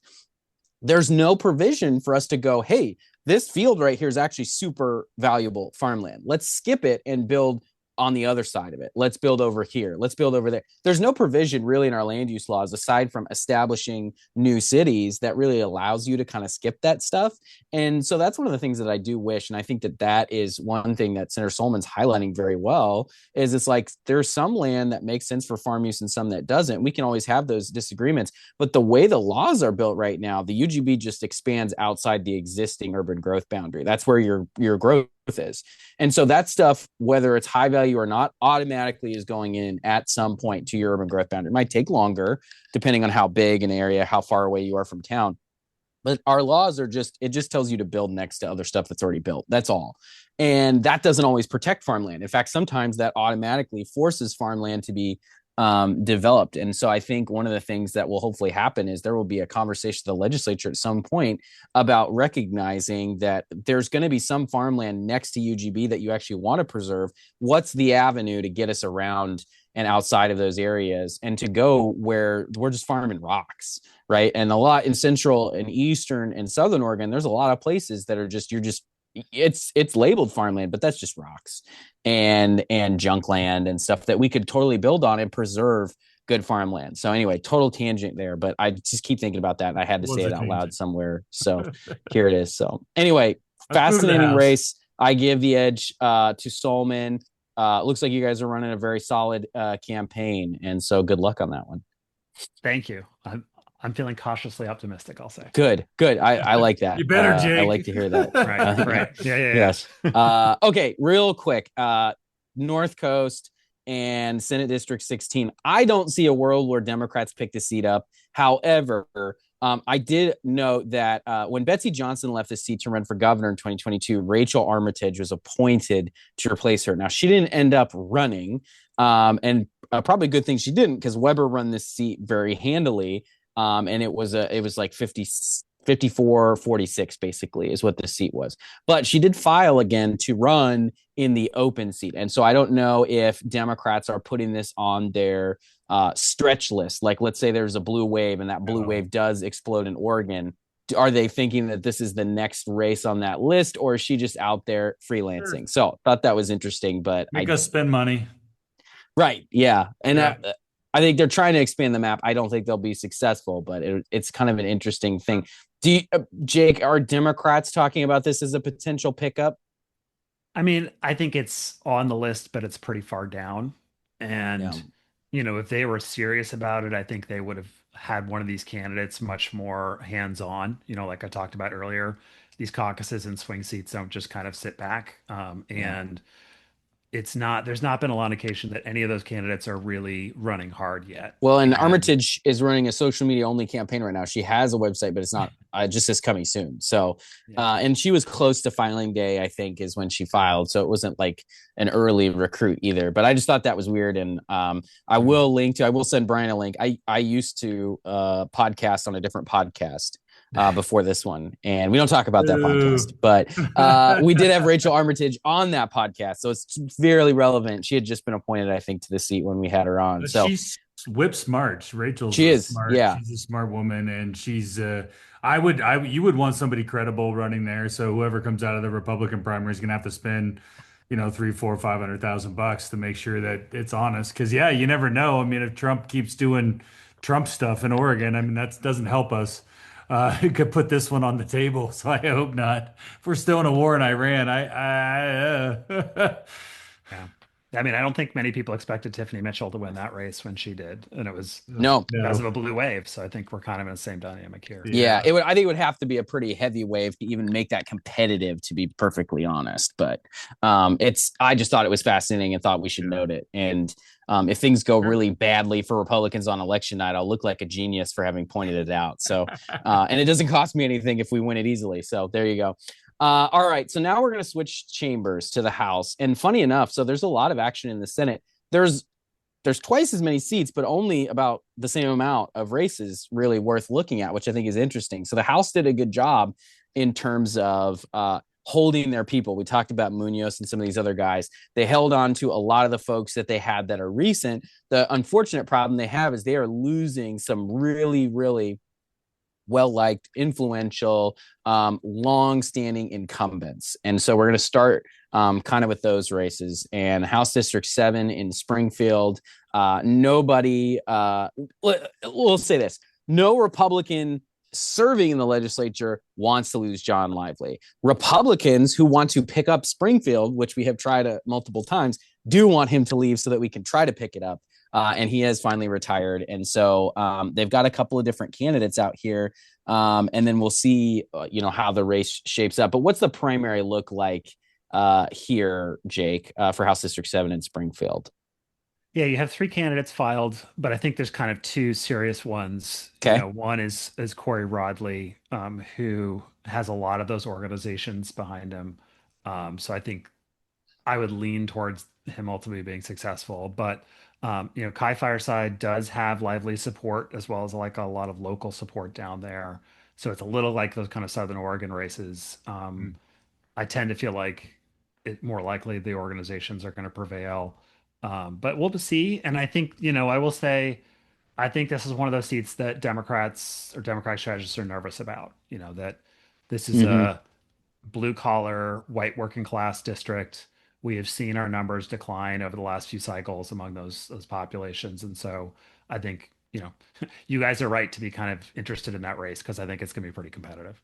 There's no provision for us to go, hey, this field right here is actually super valuable farmland. Let's skip it and build on the other side of it. Let's build over here. Let's build over there. There's no provision really in our land use laws, aside from establishing new cities, that really allows you to kind of skip that stuff. And so that's one of the things that I do wish. And I think that that is one thing that Senator Solomon's highlighting very well, is it's like there's some land that makes sense for farm use and some that doesn't. We can always have those disagreements, but the way the laws are built right now, the UGB just expands outside the existing urban growth boundary. That's where your growth is. And so that stuff, whether it's high value or not, automatically is going in at some point to your urban growth boundary. It might take longer depending on how big an area, how far away you are from town. But our laws it just tells you to build next to other stuff that's already built. That's all. And that doesn't always protect farmland. In fact, sometimes that automatically forces farmland to be developed. And so I think one of the things that will hopefully happen is there will be a conversation with the legislature at some point about recognizing that there's going to be some farmland next to UGB that you actually want to preserve. What's the avenue to get us around and outside of those areas and to go where we're just farming rocks, right? And a lot in central and eastern and southern Oregon, there's a lot of places that are just, it's labeled farmland, but that's just rocks and junk land and stuff that we could totally build on and preserve good farmland. So anyway, total tangent there, but I just keep thinking about that. And I had to say it out loud somewhere. So here it is. So anyway, fascinating race. I give the edge to Solomon. Looks like you guys are running a very solid campaign. And so good luck on that one. Thank you. I'm feeling cautiously optimistic, I'll say. Good, good. I like that. You better, I Jake. like to hear that. Right. Yeah. Yes. Okay, real quick. North Coast and Senate District 16. I don't see a world where Democrats pick the seat up. However, I did note that when Betsy Johnson left the seat to run for governor in 2022, Rachel Armitage was appointed to replace her. Now, she didn't end up running, and probably a good thing she didn't, because Weber run this seat very handily. And it was like 54-46 basically is what the seat was. But she did file again to run in the open seat. And so I don't know if Democrats are putting this on their stretch list. Like, let's say there's a blue wave and that blue wave does explode in Oregon. Are they thinking that this is the next race on that list, or is she just out there freelancing? Sure. So thought that was interesting, but Make us spend money. Right. Yeah. And I think they're trying to expand the map. I don't think they'll be successful, but it's kind of an interesting thing. Jake, are Democrats talking about this as a potential pickup? I mean, I think it's on the list, but it's pretty far down. And, if they were serious about it, I think they would have had one of these candidates much more hands-on. Like I talked about earlier, these caucuses and swing seats don't just kind of sit back. And there's not been a lot of indication that any of those candidates are really running hard yet. Well, and Armitage is running a social media only campaign right now. She has a website, but it's not just is coming soon. So, and she was close to filing day, I think, is when she filed. So it wasn't like an early recruit either, but I just thought that was weird. And I will send Bryan a link. I used to podcast on a different podcast before this one, and we don't talk about that podcast, but we did have Rachel Armitage on that podcast, so it's fairly relevant. She had just been appointed, I think, to the seat when we had her on. So she's whip smart. Rachel's smart. Yeah, she's a smart woman, and she's you would want somebody credible running there. So whoever comes out of the Republican primary is gonna have to spend $300,000, $400,000, $500,000 to make sure that it's honest. Because you never know. I mean, if Trump keeps doing Trump stuff in Oregon, I mean, that doesn't help us. You could put this one on the table, so I hope not. If we're still in a war in Iran, yeah. I mean, I don't think many people expected Tiffany Mitchell to win that race when she did, and it was because of a blue wave. So I think we're kind of in the same dynamic here. Yeah, I think it would have to be a pretty heavy wave to even make that competitive, to be perfectly honest. But I just thought it was fascinating and thought we should note it. And if things go really badly for Republicans on election night, I'll look like a genius for having pointed it out. So, and it doesn't cost me anything if we win it easily. So there you go. All right. So now we're going to switch chambers to the House. And funny enough, so there's a lot of action in the Senate. There's twice as many seats, but only about the same amount of races really worth looking at, which I think is interesting. So the House did a good job in terms of holding their people. We talked about Munoz and some of these other guys. They held on to a lot of the folks that they had that are recent. The unfortunate problem they have is they are losing some really, really well-liked, influential, long-standing incumbents. And so we're going to start kind of with those races. And House District 7 in Springfield, nobody, we'll say this, no Republican serving in the legislature wants to lose John Lively. Republicans who want to pick up Springfield, which we have tried multiple times, do want him to leave so that we can try to pick it up. And he has finally retired. And so they've got a couple of different candidates out here. And then we'll see, how the race shapes up. But what's the primary look like here, Jake, for House District 7 in Springfield? Yeah, you have 3 candidates filed, but I think there's kind of 2 serious ones. Okay. One is Corey Rodley, who has a lot of those organizations behind him. So I think I would lean towards him ultimately being successful. But Kai Fireside does have lively support, as well as like a lot of local support down there. So it's a little like those kind of Southern Oregon races. I tend to feel like it more likely the organizations are going to prevail. But we'll see. And I think, I will say, I think this is one of those seats that Democrats or Democratic strategists are nervous about, that this is a blue collar, white working class district. We have seen our numbers decline over the last few cycles among those populations. And so I think, you guys are right to be kind of interested in that race, because I think it's going to be pretty competitive.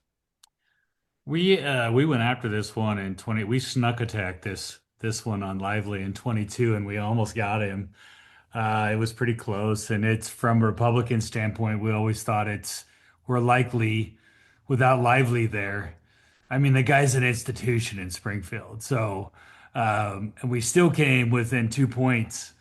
We went after this one in 20. We snuck attacked this one on Lively in 22, and we almost got him. It was pretty close, and it's from a Republican standpoint. We always thought we're likely without Lively there. I mean, the guy's an institution in Springfield, so and we still came within 2 points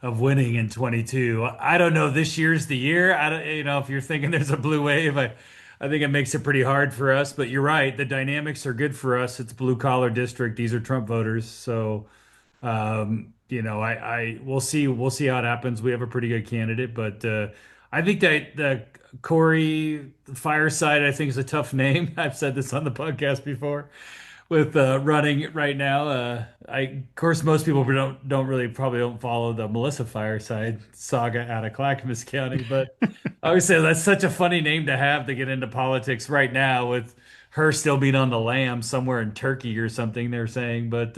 of winning in 22. I don't know. This year's the year. I don't, if you're thinking there's a blue wave, I think it makes it pretty hard for us. But you're right. The dynamics are good for us. It's blue collar district. These are Trump voters, so. We'll see how it happens. We have a pretty good candidate, but I think that the Corey Fireside, I think, is a tough name. I've said this on the podcast before with running right now. Of course, most people don't really probably don't follow the Melissa Fireside saga out of Clackamas County, but I always say that's such a funny name to have to get into politics right now with her still being on the lam somewhere in Turkey or something. They're saying, but.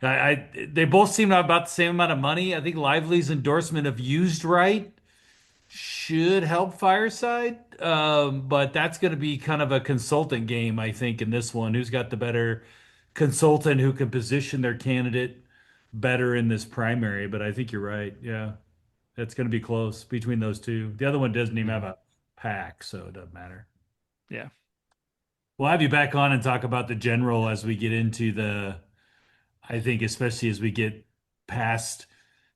They both seem to have about the same amount of money. I think Lively's endorsement of used right should help Fireside, but that's going to be kind of a consultant game, I think, in this one. Who's got the better consultant who can position their candidate better in this primary? But I think you're right. Yeah, it's going to be close between those two. The other one doesn't even have a pack, so it doesn't matter. Yeah. We'll have you back on and talk about the general as we get into I think especially as we get past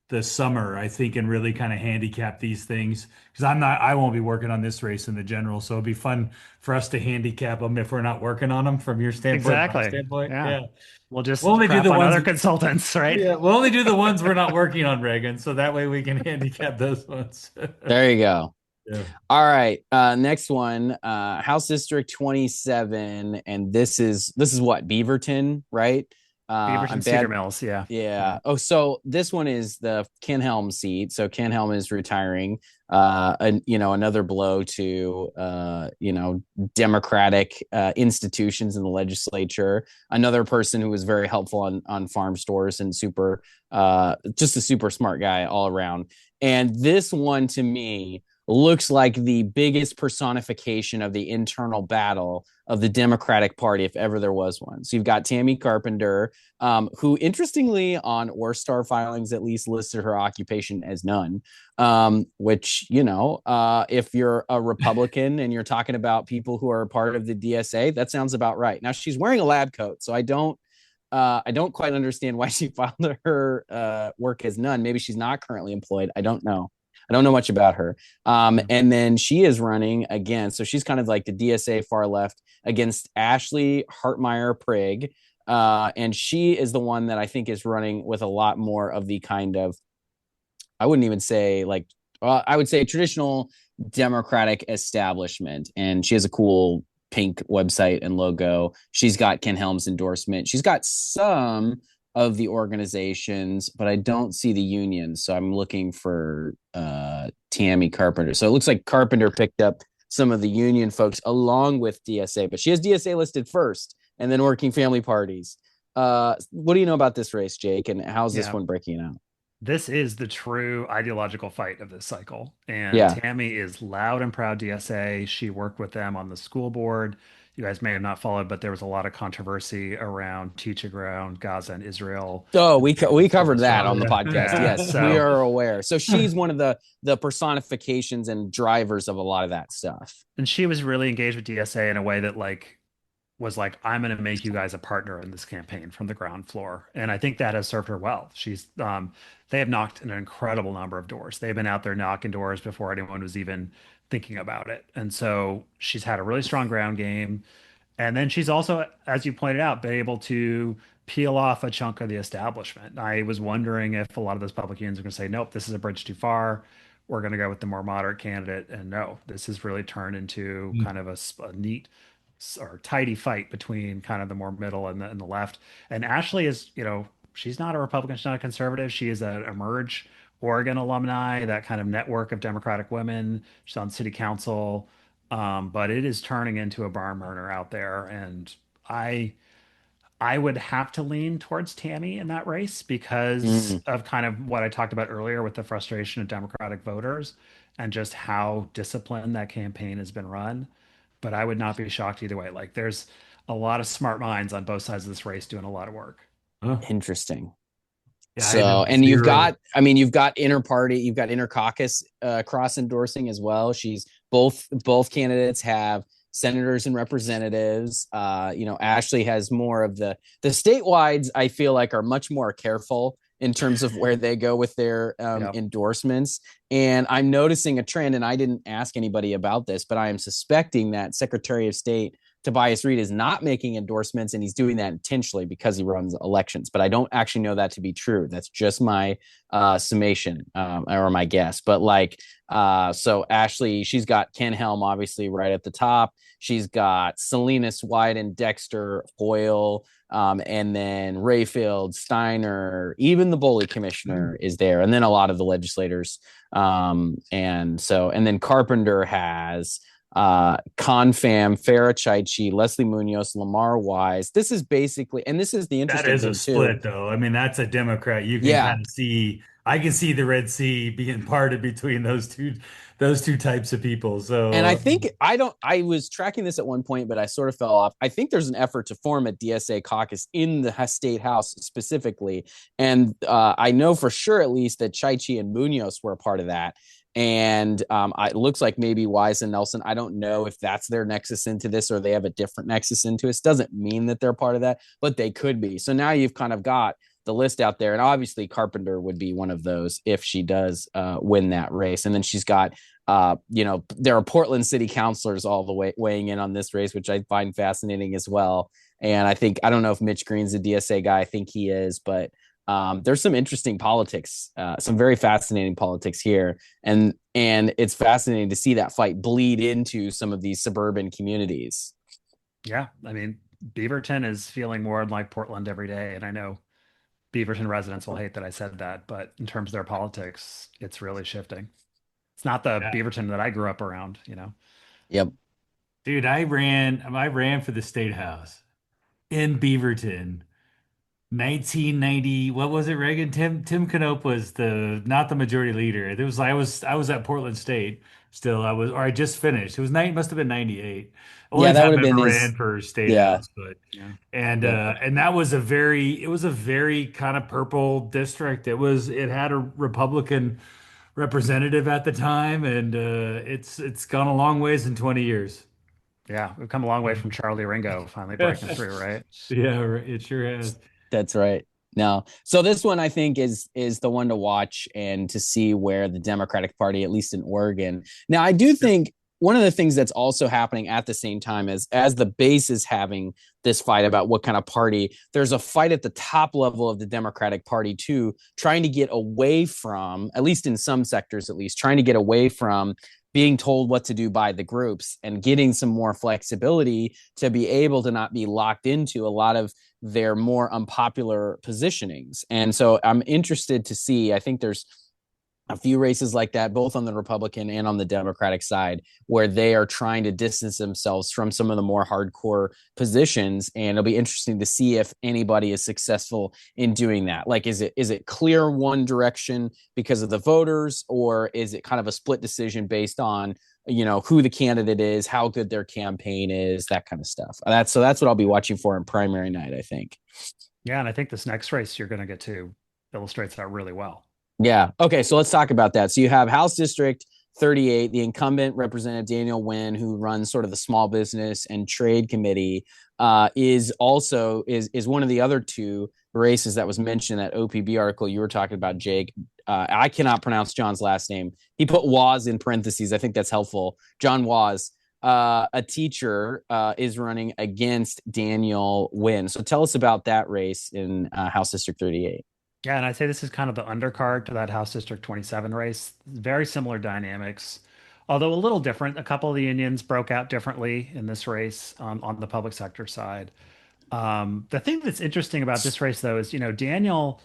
the summer, I think, and really kind of handicap these things because I won't be working on this race in the general. So it'd be fun for us to handicap them if we're not working on them from your standpoint. My Exactly. standpoint. Yeah. Yeah. We'll just We'll only do crap the on ones, other consultants, right? yeah, we'll only do the ones we're not working on, Reagan. So that way we can handicap those ones. There you go. Yeah. All right. Next one, House District 27. And this is what, Beaverton, right? Beaverton Cedar Mills, yeah. Yeah. Oh, so this one is the Ken Helm seat. So Ken Helm is retiring. Another blow to Democratic institutions in the legislature. Another person who was very helpful on farm stores and just a super smart guy all around. And this one to me looks like the biggest personification of the internal battle of the Democratic Party, if ever there was one. So you've got Tammy Carpenter, who interestingly on Orstar filings at least listed her occupation as none, which, if you're a Republican and you're talking about people who are part of the DSA, that sounds about right. Now she's wearing a lab coat, so I don't quite understand why she filed her work as none. Maybe she's not currently employed. I don't know. I don't know much about her. And then she is running again. So she's kind of like the DSA far left against Ashley Hartmeyer Prigg. And she is the one that I think is running with a lot more of the kind of, I wouldn't even say I would say traditional Democratic establishment. And she has a cool pink website and logo. She's got Ken Helm's endorsement. She's got some of the organizations, but I don't see the unions. So I'm looking for Tammy Carpenter. So it looks like Carpenter picked up some of the union folks along with DSA, but she has DSA listed first and then working family parties. What do you know about this race, Jake? And how's this one breaking out? This is the true ideological fight of this cycle. And Tammy is loud and proud DSA. She worked with them on the school board. You guys may have not followed, but there was a lot of controversy around teaching around Gaza and Israel. Oh, we covered that on the podcast. Yes, we are aware. So she's one of the personifications and drivers of a lot of that stuff. And she was really engaged with DSA in a way that was like, I'm going to make you guys a partner in this campaign from the ground floor. And I think that has served her well. They have knocked an incredible number of doors. They've been out there knocking doors before anyone was even thinking about it. And so she's had a really strong ground game. And then she's also, as you pointed out, been able to peel off a chunk of the establishment. I was wondering if a lot of those public unions are going to say, nope, this is a bridge too far. We're going to go with the more moderate candidate. And no, this has really turned into kind of a neat or tidy fight between kind of the more middle and the left. And Ashley is, she's not a Republican, she's not a conservative. She is an Emerge Oregon alumni, that kind of network of Democratic women. She's on city council, but it is turning into a barn burner out there. And I would have to lean towards Tammy in that race because of kind of what I talked about earlier with the frustration of Democratic voters and just how disciplined that campaign has been run. But I would not be shocked either way. Like there's a lot of smart minds on both sides of this race doing a lot of work. Interesting. Yeah, I So, know and zero. you've got inter-party, you've got inter-caucus cross endorsing as well. She's both candidates have senators and representatives. Ashley has more of the statewide. I feel like are much more careful in terms of where they go with their Yeah. endorsements. And I'm noticing a trend, and I didn't ask anybody about this, but I am suspecting that Secretary of State Tobias Reed is not making endorsements, and he's doing that intentionally because he runs elections. But I don't actually know that to be true. That's just my summation or my guess. But so Ashley, she's got Ken Helm obviously right at the top. She's got Salinas, White, and Dexter Hoyle. And then Rayfield, Steiner, even the Boley commissioner is there, and then a lot of the legislators. And then Carpenter has Confam, Farah, Leslie Munoz, Lamar Wise. This is basically, and this is the That interesting is a thing too. split, though. I mean, that's a Democrat. You can Yeah. kind of see. I can see the Red Sea being parted between those two types of people. And I So think I was tracking this at one point, but I sort of fell off. I think there's an effort to form a DSA caucus in the state house specifically. And I know for sure, at least, that Chaichi and Munoz were a part of that. And it looks like maybe Wise and Nelson. I don't know if that's their nexus into this or they have a different nexus into it. Doesn't mean that they're part of that, but they could be. So now you've kind of got the list out there. And obviously Carpenter would be one of those if she does win that race. And then she's got there are Portland city councilors all the way weighing in on this race, which I find fascinating as well. And I don't know if Mitch Green's a DSA guy. I think he is, but there's some interesting politics, some very fascinating politics here. And it's fascinating to see that fight bleed into some of these suburban communities. Yeah. I mean, Beaverton is feeling more like Portland every day. And I know Beaverton residents will hate that I said that, but in terms of their politics, it's really shifting. It's not the yeah, Beaverton that I grew up around, you know. Yep. dude, I ran for the state house in Beaverton, 1990. What was it, Reagan? Tim Knopp was the not the majority leader. It was I was at Portland State still. I just finished. It was night must have been 98. Yeah, Only that time would I have been ever his. ran for state Yeah. house, but Yeah. Yep. and that was a very kind of purple district. It had a Republican representative at the time, and it's gone a long ways in 20 years. Yeah. We've come a long way from Charlie Ringo finally breaking through, right? Yeah, it sure has. That's right. No. So this one I think is the one to watch and to see where the Democratic Party, at least in Oregon. Now, I do think one of the things that's also happening at the same time is as the base is having this fight about what kind of party, there's a fight at the top level of the Democratic Party too, trying to get away from, at least in some sectors, at least trying to get away from being told what to do by the groups and getting some more flexibility to be able to not be locked into a lot of their more unpopular positionings. And so I'm interested to see, I think there's a few races like that, both on the Republican and on the Democratic side, where they are trying to distance themselves from some of the more hardcore positions. And it'll be interesting to see if anybody is successful in doing that. Like, is it clear one direction because of the voters, or is it kind of a split decision based on who the candidate is, how good their campaign is, that kind of stuff. That's what I'll be watching for in primary night, I think. Yeah. And I think this next race you're going to get to illustrates that really well. Yeah. Okay. So let's talk about that. So you have House District 38, the incumbent Representative Daniel Wynn, who runs sort of the Small Business and Trade Committee, is one of the other two races that was mentioned in that OPB article you were talking about, Jake. I cannot pronounce John's last name. He put Waz in parentheses. I think that's helpful. John Waz, a teacher, is running against Daniel Wynn. So tell us about that race in House District 38. Yeah, and I'd say this is kind of the undercard to that House District 27 race. Very similar dynamics, although a little different. A couple of the unions broke out differently in this race on the public sector side. The thing that's interesting about this race, though, is, Daniel,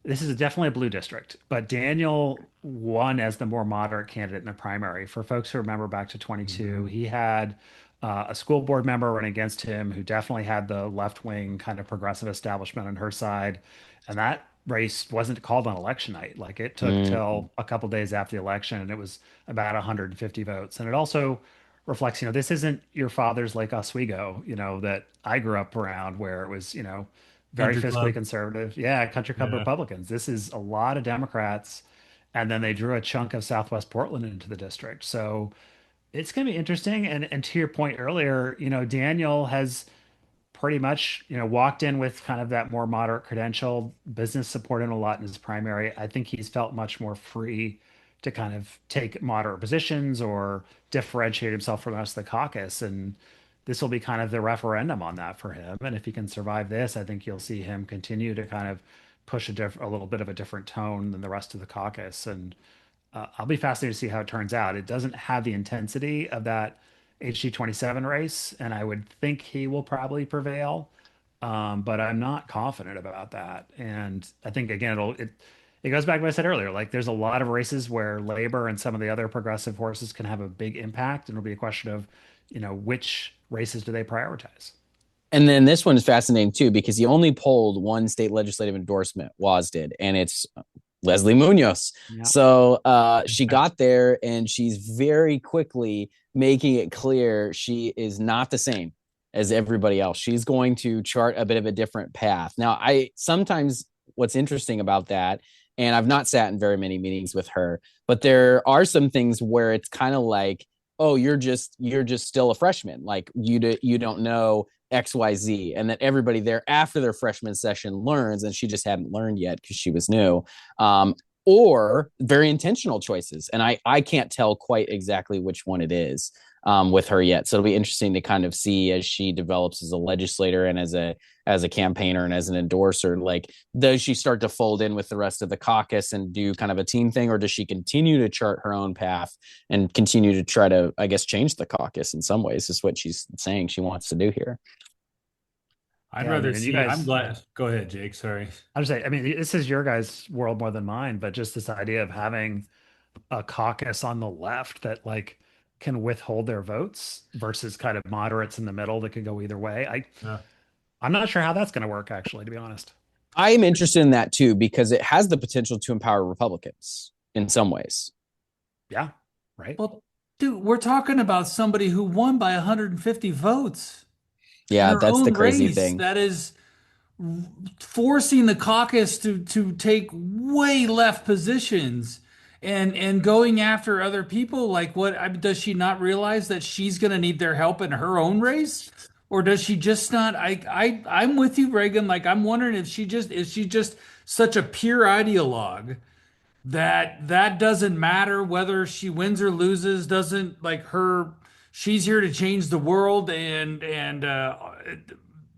this is definitely a blue district, but Daniel won as the more moderate candidate in the primary. For folks who remember back to 22, he had a school board member run against him who definitely had the left wing kind of progressive establishment on her side. And that race wasn't called on election night. Like, it took till a couple days after the election, and it was about 150 votes. And it also reflects, this isn't your father's Lake Oswego, that I grew up around, where it was, very Country fiscally club. conservative. Yeah, country club Yeah. Republicans. This is a lot of Democrats, and then they drew a chunk of Southwest Portland into the district. So it's going to be interesting. And to your point earlier, Daniel has pretty much, walked in with kind of that more moderate credential, business support in a lot in his primary. I think he's felt much more free to kind of take moderate positions or differentiate himself from the rest of the caucus. And this will be kind of the referendum on that for him. And if he can survive this, I think you'll see him continue to kind of push a little bit of a different tone than the rest of the caucus. And I'll be fascinated to see how it turns out. It doesn't have the intensity of that HG27 race, and I would think he will probably prevail. But I'm not confident about that. And I think again, it goes back to what I said earlier. Like there's a lot of races where labor and some of the other progressive forces can have a big impact, and it'll be a question of, which races do they prioritize? And then this one is fascinating too, because he only polled one state legislative endorsement, Waz did, and it's Leslie Munoz. Yeah. So she got there and she's very quickly making it clear she is not the same as everybody else. She's going to chart a bit of a different path. Now, sometimes what's interesting about that, and I've not sat in very many meetings with her, but there are some things where it's kind of like, oh, you're just still a freshman. Like you don't know XYZ, and that everybody there after their freshman session learns, and she just hadn't learned yet because she was new. Or very intentional choices. And I can't tell quite exactly which one it is with her yet. So it'll be interesting to kind of see as she develops as a legislator and as a campaigner and as an endorser, like, does she start to fold in with the rest of the caucus and do kind of a team thing, or does she continue to chart her own path and continue to try to, I guess, change the caucus in some ways is what she's saying she wants to do here. I'd Yeah, rather and you see. I'm guys, glad. Go ahead, Jake. Sorry. I would say, I mean, this is your guys' world more than mine, but just this idea of having a caucus on the left that like can withhold their votes versus kind of moderates in the middle that could go either way. Yeah. I'm not sure how that's going to work, actually, to be honest. I am interested in that too, because it has the potential to empower Republicans in some ways. Yeah, right. Well, dude, we're talking about somebody who won by 150 votes in Yeah, her that's the own crazy race. thing. That is forcing the caucus to take way left positions and going after other people. Like, what does she not realize that she's going to need their help in her own race? Or does she just not? I'm with you, Reagan. Like, I'm wondering if is she just such a pure ideologue that doesn't matter whether she wins or loses, doesn't like her. She's here to change the world and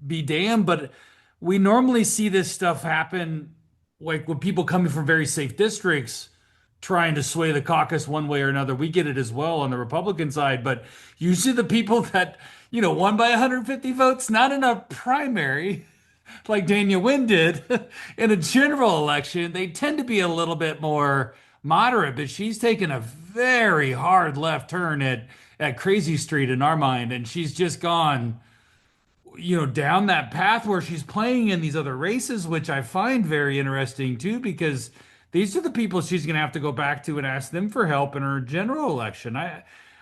be damned. But we normally see this stuff happen like when people coming from very safe districts trying to sway the caucus one way or another. We get it as well on the Republican side, but usually the people that, won by 150 votes, not in a primary like Daniel Wynn did in a general election, they tend to be a little bit more moderate, but she's taken a very hard left turn at Crazy Street in our mind, and she's just gone, down that path where she's playing in these other races, which I find very interesting too, because these are the people she's going to have to go back to and ask them for help in her general election.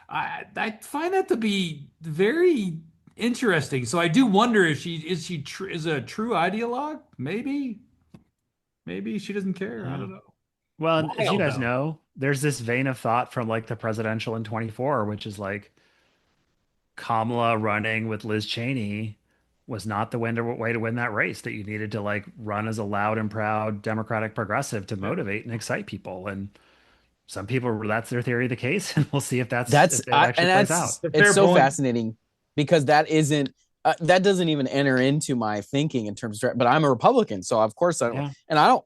I find that to be very interesting. So I do wonder if she is a true ideologue. Maybe she doesn't care. I don't know. Well, and as you Wild guys though. know, there's this vein of thought from like the presidential in 24, which is like Kamala running with Liz Cheney was not the way to win that race, that you needed to like run as a loud and proud Democratic progressive to Yeah. motivate and excite people. And some people, that's their theory of the case. And we'll see if That's if it actually plays out. A it's fair so point. fascinating because that doesn't even enter into my thinking in terms of, but I'm a Republican, so of course I don't, Yeah. and I don't.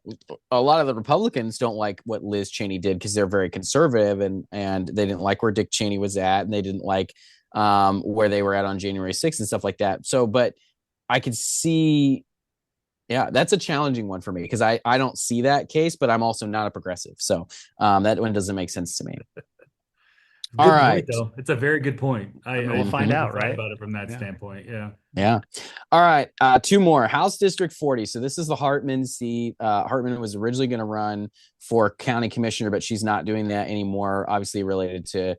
A lot of the Republicans don't like what Liz Cheney did because they're very conservative and they didn't like where Dick Cheney was at, and they didn't like where they were at on January 6th and stuff like that. So, but I could see, yeah, that's a challenging one for me because I don't see that case, but I'm also not a progressive, so that one doesn't make sense to me. All Good point, right. though. It's a very good point. I We'll find never out, thought right? about it from that Yeah. standpoint. Yeah. Yeah. All right. Two more. House District 40. So this is the Hartman seat. Hartman was originally going to run for county commissioner, but she's not doing that anymore, obviously related to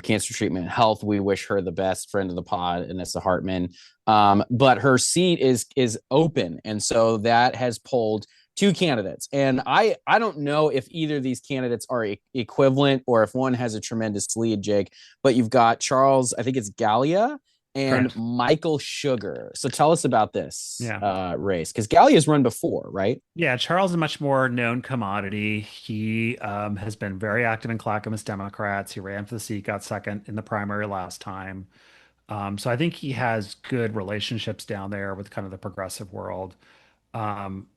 cancer treatment and health. We wish her the best, friend of the pod, Anissa Hartman. But her seat is open. And so that has pulled two candidates. And I don't know if either of these candidates are equivalent or if one has a tremendous lead, Jake, but you've got Charles, I think it's Gallia, and Correct. Michael Sugar. So tell us about this Yeah. race, because Gallia's run before, right? Yeah, Charles is a much more known commodity. He has been very active in Clackamas Democrats. He ran for the seat, got second in the primary last time. So I think he has good relationships down there with kind of the progressive world. Um,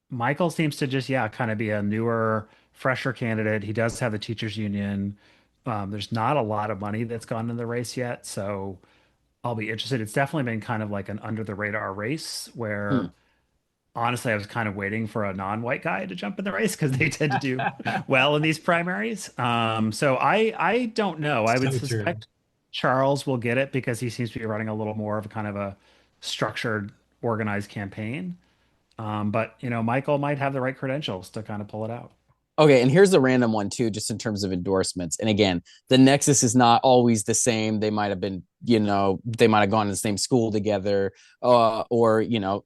Michael seems to just, yeah, kind of be a newer, fresher candidate. He does have the teachers union. There's not a lot of money that's gone in the race yet, so I'll be interested. It's definitely been kind of like an under the radar race Hmm. where honestly, I was kind of waiting for a non-white guy to jump in the race because they tend to do well in these primaries. So I don't know. I would So true. suspect Charles will get it because he seems to be running a little more of a kind of a structured, organized campaign. But Michael might have the right credentials to kind of pull it out. Okay, and here's a random one too, just in terms of endorsements. And again, the nexus is not always the same. They might have been, they might have gone to the same school together, or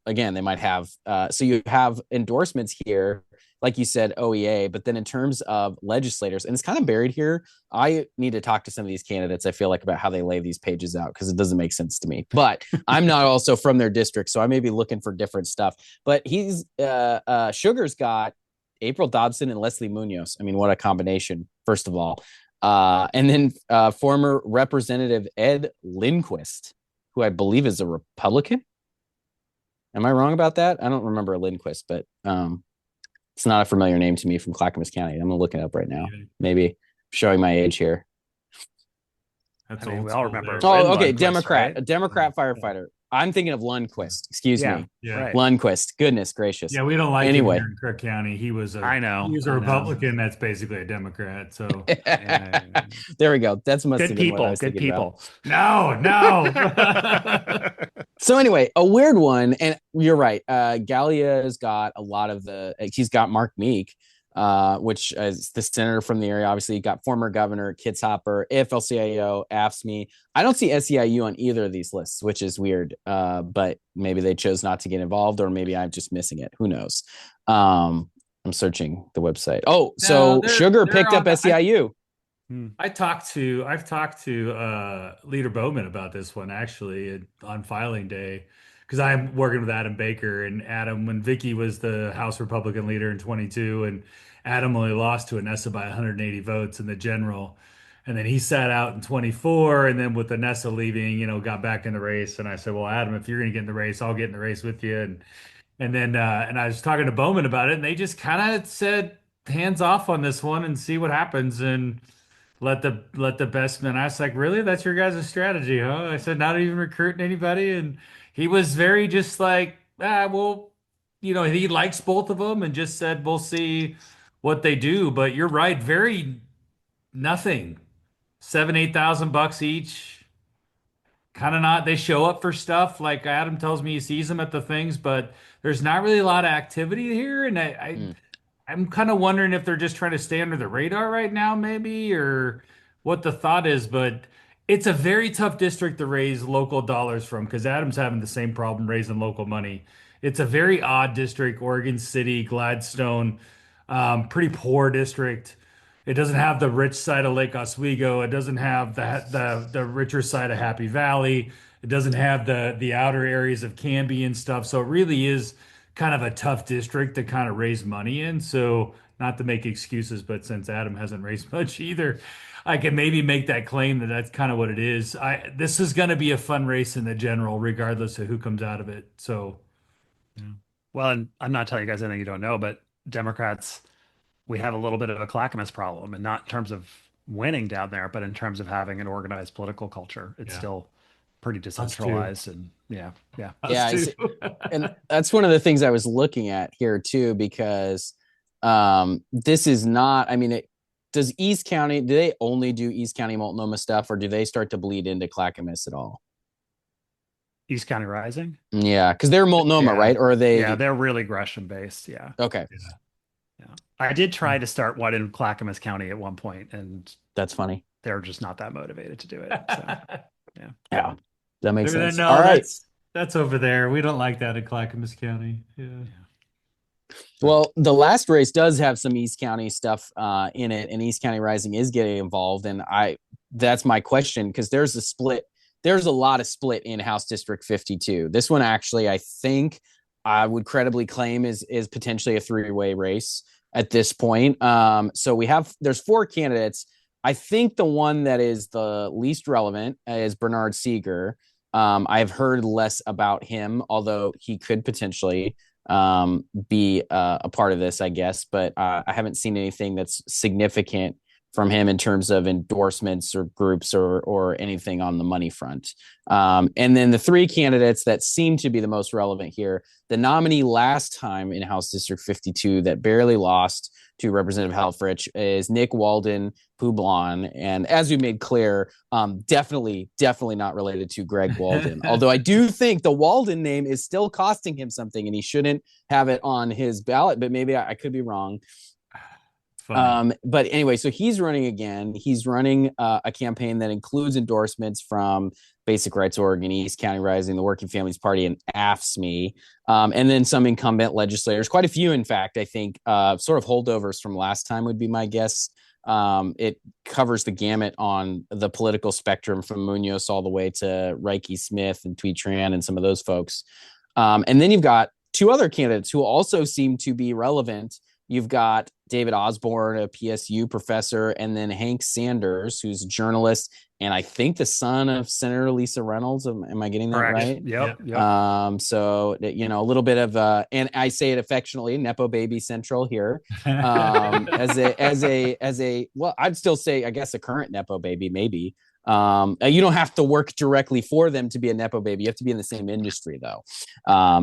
again, they might have. So you have endorsements here, like you said, OEA. But then in terms of legislators, and it's kind of buried here. I need to talk to some of these candidates. I feel like about how they lay these pages out because it doesn't make sense to me. But I'm not also from their district, so I may be looking for different stuff. But he's Sugar's got April Dobson and Leslie Munoz. I mean, what a combination, first of all. And then former Representative Ed Lindquist, who I believe is a Republican. Am I wrong about that? I don't remember Lindquist, but it's not a familiar name to me from Clackamas County. I'm going to look it up right now. Maybe showing my age here. That's I mean, old we all school remember. there. Oh, okay. Lundquist, Democrat, right? a Democrat firefighter. I'm thinking of Lundquist. Excuse Yeah, me. Yeah. right. Lundquist. Goodness gracious. Yeah, we don't like him Anyway. here in Cook County. He was a I know. Republican that's basically a Democrat. So Yeah. There we go. That's must Good have been what I people. was Good thinking about. people. no. So anyway, a weird one, and you're right. Gallia's got a lot of he's got Mark Meek, which is the senator from the area. Obviously, you got former governor Kitzhaber, AFL-CIO, AFSCME. I don't see SEIU on either of these lists, which is weird. But maybe they chose not to get involved, or maybe I'm just missing it. Who knows? I'm searching the website. Oh, so Sugar picked up SEIU. I've talked to Leader Bowman about this one actually on filing day because I'm working with Adam Baker and Adam when Vicky was the House Republican leader in 22 and Adam only lost to Anessa by 180 votes in the general. And then he sat out in 24 and then with Anessa leaving, got back in the race. And I said, well, Adam, if you're going to get in the race, I'll get in the race with you. And then I was talking to Bowman about it and they just kind of said hands off on this one and see what happens. And let the best man. I was like, really? That's your guys' strategy, huh? I said, not even recruiting anybody. And he was very just like, well, he likes both of them and just said, we'll see what they do. But you're right, very nothing. 7,000, 8,000 bucks each. Kind of not. They show up for stuff. Like Adam tells me he sees them at the things, but there's not really a lot of activity here. And Mm. I'm kind of wondering if they're just trying to stay under the radar right now, maybe, or what the thought is. But it's a very tough district to raise local dollars from because Adam's having the same problem raising local money. It's a very odd district, Oregon City, Gladstone, pretty poor district. It doesn't have the rich side of Lake Oswego. It doesn't have the richer side of Happy Valley. It doesn't have the outer areas of Canby and stuff. So it really is kind of a tough district to kind of raise money in. So not to make excuses, but since Adam hasn't raised much either, I can maybe make that claim that that's kind of what it is. This is going to be a fun race in the general, regardless of who comes out of it. So Yeah. Well, and I'm not telling you guys anything you don't know, but Democrats, we have a little bit of a Clackamas problem, and not in terms of winning down there, but in terms of having an organized political culture. It's yeah, still pretty us too. decentralized, and yeah. Yeah, Us too. and that's one of the things I was looking at here too, because this is not. I mean, does East County, do they only do East County Multnomah stuff, or do they start to bleed into Clackamas at all? East County Rising. Yeah, because they're Multnomah, right? Or are they? Yeah, they're really Gresham based. Yeah. Okay. Yeah. I did try to start one in Clackamas County at one point, and that's funny. They're just not that motivated to do it. So, yeah. Yeah. That makes sense. No, all right. That's over there. We don't like that in Clackamas County. Yeah. Well, the last race does have some East County stuff in it, and East County Rising is getting involved. And that's my question, because there's a split. There's a lot of split in House District 52. This one, actually, I think I would credibly claim is potentially a three-way race at this point. So there's 4 candidates. I think the one that is the least relevant is Bernard Seeger. I've heard less about him, although he could potentially be a part of this, I guess. But I haven't seen anything that's significant from him in terms of endorsements or groups or anything on the money front. And then the 3 candidates that seem to be the most relevant here, the nominee last time in House District 52 that barely lost to Representative Helfrich is Nick Walden Poublon. And as we made clear, definitely not related to Greg Walden. Although I do think the Walden name is still costing him something and he shouldn't have it on his ballot, but maybe I could be wrong. But anyway, so he's running again. He's running a campaign that includes endorsements from Basic Rights Oregon, East County Rising, the Working Families Party, and AFSCME, and then some incumbent legislators, quite a few, in fact. I think sort of holdovers from last time would be my guess. It covers the gamut on the political spectrum from Munoz all the way to Reiki Smith and Tweet Tran and some of those folks. And then you've got 2 other candidates who also seem to be relevant. You've got David Osborne, a PSU professor, and then Hank Sanders, who's a journalist, and I think the son of Senator Lisa Reynolds. Am I getting that right? Yep. So, a little bit of, and I say it affectionately, Nepo Baby Central here, as a, well, I'd still say, I guess, a current Nepo Baby, maybe. You don't have to work directly for them to be a Nepo baby. You have to be in the same industry, though.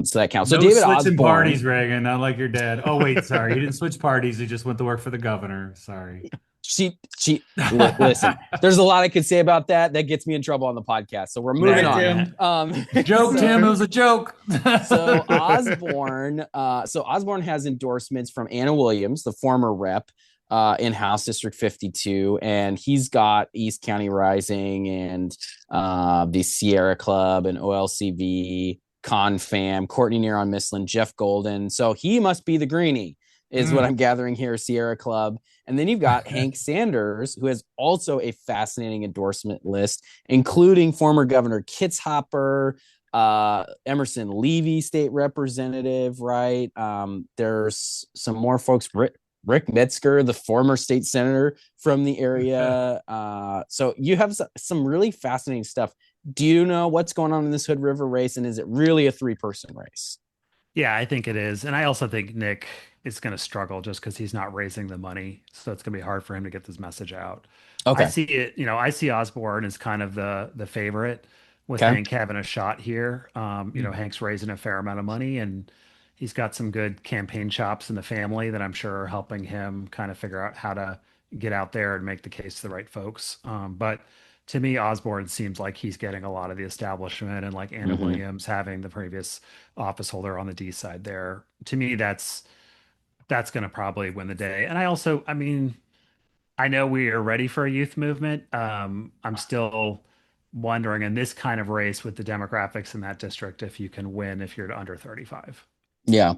So that counts. So no David switching Osborne, parties, Reagan, not like your dad. Oh wait, sorry, he didn't switch parties. He just went to work for the governor. Sorry. She listen. There's a lot I could say about that. That gets me in trouble on the podcast. So we're moving on. Joke, Tim. It was a joke. So Osborne has endorsements from Anna Williams, the former rep. In House District 52, and he's got East County Rising and the Sierra Club and OLCV, ConFam, Courtney Neron Mislin, Jeff Golden. So he must be the greenie, is what I'm gathering here, Sierra Club. And then you've got Hank Sanders, who has also a fascinating endorsement list, including former Governor Kitzhaber, Emerson Levy, state representative, right? There's some more folks, Rick Metzger, the former state senator from the area. So you have some really fascinating stuff. Do you know what's going on in this Hood River race? And is it really a 3-person race? Yeah, I think it is. And I also think Nick is going to struggle just because he's not raising the money. So it's going to be hard for him to get this message out. Okay. I see it, I see Osborne as kind of the favorite with Hank having a shot here. Hank's raising a fair amount of money and he's got some good campaign chops in the family that I'm sure are helping him kind of figure out how to get out there and make the case to the right folks. But to me, Osborne seems like he's getting a lot of the establishment and like Anna Williams having the previous office holder on the D side there. To me, that's going to probably win the day. And I know we are ready for a youth movement. I'm still wondering in this kind of race with the demographics in that district, if you can win if you're under 35. Yeah.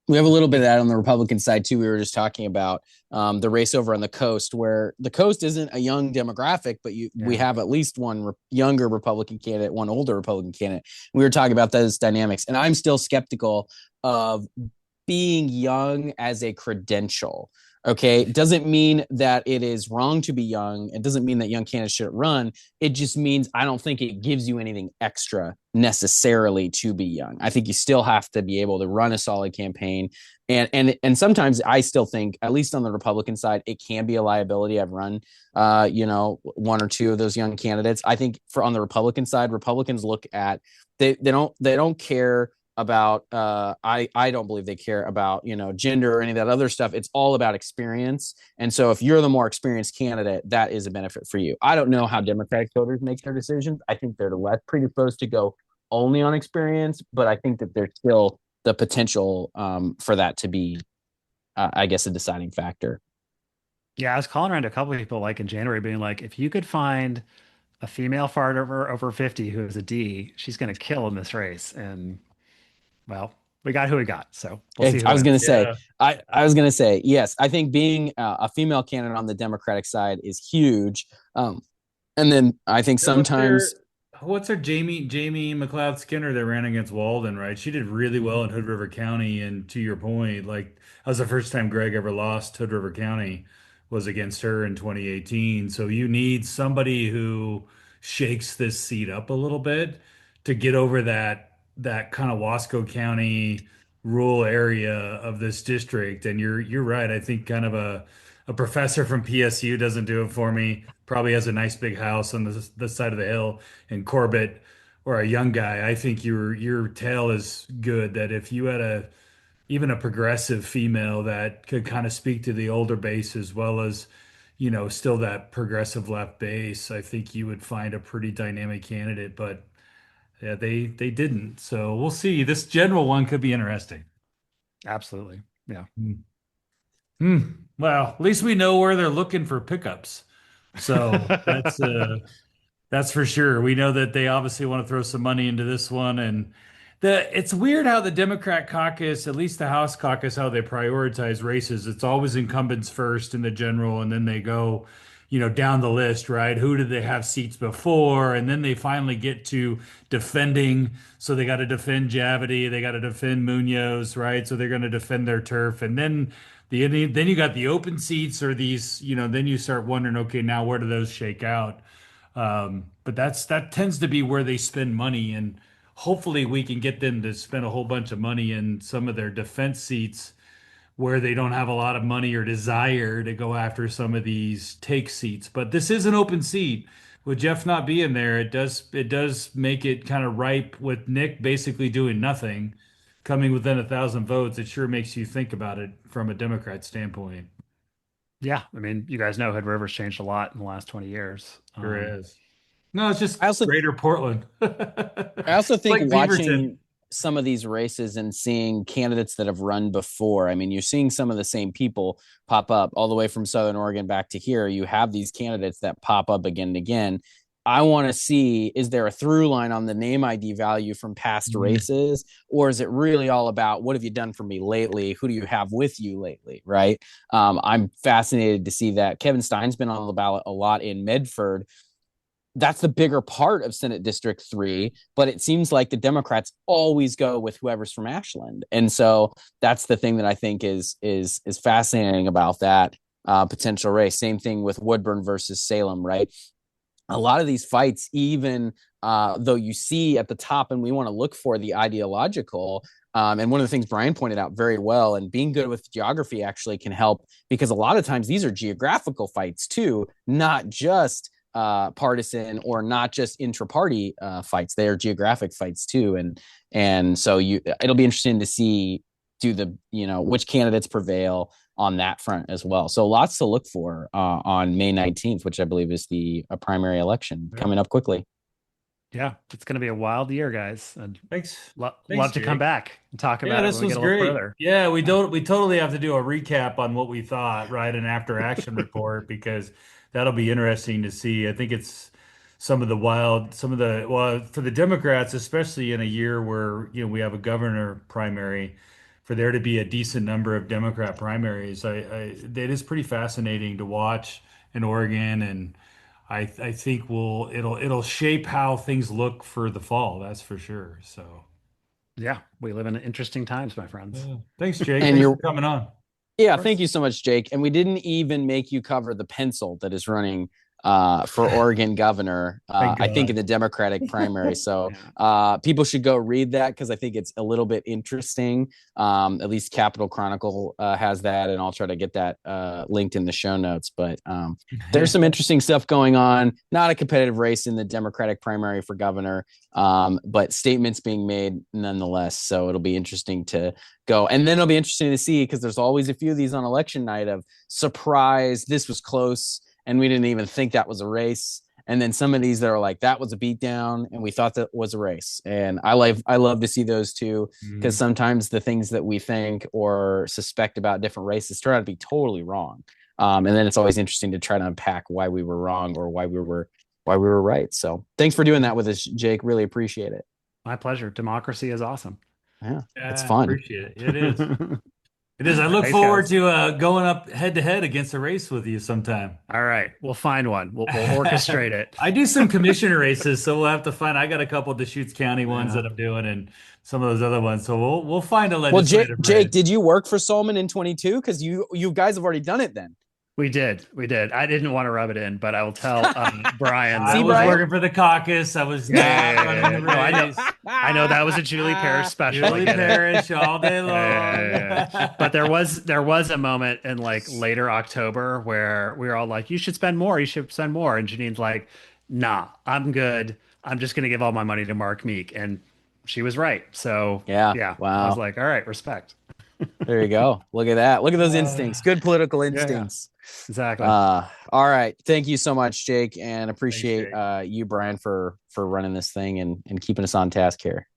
We have a little bit of that on the Republican side too. We were just talking about the race over on the coast, where the coast isn't a young demographic, but we have at least one younger Republican candidate, one older Republican candidate. We were talking about those dynamics, and I'm still skeptical of being young as a credential. Okay, it doesn't mean that it is wrong to be young. It doesn't mean that young candidates shouldn't run. It just means I don't think it gives you anything extra necessarily to be young. I think you still have to be able to run a solid campaign. And sometimes I still think, at least on the Republican side, it can be a liability. I've run, one or two of those young candidates. I think on the Republican side, Republicans look at, they don't care about I don't believe they care about gender or any of that other stuff. It's all about experience. And so if you're the more experienced candidate, that is a benefit for you. I don't know how Democratic voters make their decisions. I think they're less predisposed to go only on experience, but I think that there's still the potential for that to be I guess a deciding factor. Yeah, I was calling around to a couple of people like in January being like, if you could find a female fart over 50 who is a D, she's going to kill in this race. And well, we got who we got. So we'll see who I was going wins. to say, Yeah. I was going to say, yes, I think being a female candidate on the Democratic side is huge. And then I think sometimes, What's her Jamie McLeod Skinner that ran against Walden, right? She did really well in Hood River County, and to your point, like that was the first time Greg ever lost Hood River County was against her in 2018. So you need somebody who shakes this seat up a little bit to get over that kind of Wasco County rural area of this district. And you're right. I think kind of a professor from PSU doesn't do it for me. Probably has a nice big house on the side of the hill in Corbett, or a young guy. I think your tale is good. That if you had even a progressive female that could kind of speak to the older base as well as still that progressive left base, I think you would find a pretty dynamic candidate. But yeah, they didn't. So we'll see. This general one could be interesting. Absolutely. Yeah. Hmm. Well, at least we know where they're looking for pickups. So that's for sure. We know that they obviously want to throw some money into this one, and it's weird how the Democrat caucus, at least the House caucus, how they prioritize races. It's always incumbents first in the general, and then they go, down the list, right? Who did they have seats before? And then they finally get to defending. So they got to defend Javity, they got to defend Munoz, right? So they're going to defend their turf, and then you got the open seats or these, then you start wondering, okay, now where do those shake out? But that tends to be where they spend money, and hopefully we can get them to spend a whole bunch of money in some of their defense seats where they don't have a lot of money or desire to go after some of these take seats. But this is an open seat. With Jeff not being there, it does make it kind of ripe with Nick basically doing nothing, coming within 1,000 votes. It sure makes you think about it from a Democrat standpoint. Yeah. I mean, you guys know Hood River's changed a lot in the last 20 years. Sure is. No, it's just I also greater Portland. I also It's think like Beaverton. watching some of these races and seeing candidates that have run before. I mean, you're seeing some of the same people pop up all the way from Southern Oregon back to here. You have these candidates that pop up again and again. I want to see, is there a through line on the name ID value from past races, or is it really all about what have you done for me lately? Who do you have with you lately? Right. I'm fascinated to see that. Kevin Stein's been on the ballot a lot in Medford. That's the bigger part of Senate District 3, but it seems like the Democrats always go with whoever's from Ashland. And so that's the thing that I think is fascinating about that potential race. Same thing with Woodburn versus Salem, right? A lot of these fights, even though you see at the top, and we want to look for the ideological, and one of the things Bryan pointed out very well, and being good with geography actually can help, because a lot of times these are geographical fights too, not just partisan or not just intra-party fights. They are geographic fights too, and so it'll be interesting to see which candidates prevail on that front as well. So lots to look for on May 19th, which I believe is the primary election coming up quickly. Yeah, it's going to be a wild year, guys. And Thanks. love to come back and talk about it This when we was get a little great. further. Yeah, we totally have to do a recap on what we thought, right? An after action report, because that'll be interesting to see. I think it's well, for the Democrats, especially in a year where, we have a governor primary, for there to be a decent number of Democrat primaries, it is pretty fascinating to watch in Oregon, and I think it'll shape how things look for the fall. That's for sure. So Yeah, we live in interesting times, my friends. yeah. Thanks, Jake. And Thanks for coming on. Yeah, thank you so much, Jake. And we didn't even make you cover the pencil that is running for Oregon governor, I think in the Democratic primary. So people should go read that because I think it's a little bit interesting. At least Capitol Chronicle has that, and I'll try to get that linked in the show notes. But there's some interesting stuff going on. Not a competitive race in the Democratic primary for governor, but statements being made nonetheless. So it'll be interesting to go. And then it'll be interesting to see, because there's always a few of these on election night of surprise, this was close and we didn't even think that was a race. And then some of these that are like, that was a beatdown and we thought that was a race. And I love to see those too, because sometimes the things that we think or suspect about different races turn out to be totally wrong. And then it's always interesting to try to unpack why we were wrong or why we were right. So thanks for doing that with us, Jake. Really appreciate it. My pleasure. Democracy is awesome. Yeah, it's fun. Appreciate it. It is. It is. I look forward to going up head to head against a race with you sometime. All right. We'll find one. We'll orchestrate it. I do some commissioner races, so we'll have to find. I got a couple of Deschutes County ones that I'm doing and some of those other ones. So we'll find a legislative race. Jake, did you work for Solomon in 22? Because you guys have already done it then. We did. I didn't want to rub it in, but I will tell Bryan. I was working for the caucus. I was running the race. I know that was a Julie Parrish special. Julie Parrish all day long. But there was a moment in like later October where we were all like, "You should spend more. You should spend more." And Janine's like, "Nah, I'm good. I'm just going to give all my money to Mark Meek," and she was right. So yeah. Wow. I was like, "All right, respect." There you go. Look at that. Look at those instincts. Good political instincts. Yeah. Exactly. All right. Thank you so much, Jake, and appreciate you, Bryan, for running this thing and keeping us on task here.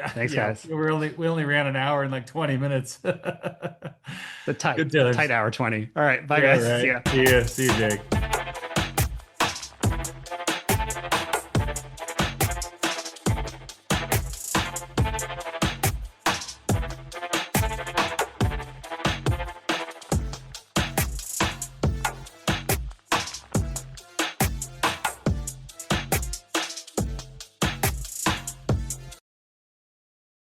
Thanks, guys. We only ran an hour and like 20 minutes. The tight hour 20. All right. Bye, guys. Right. See ya. See you, Jake.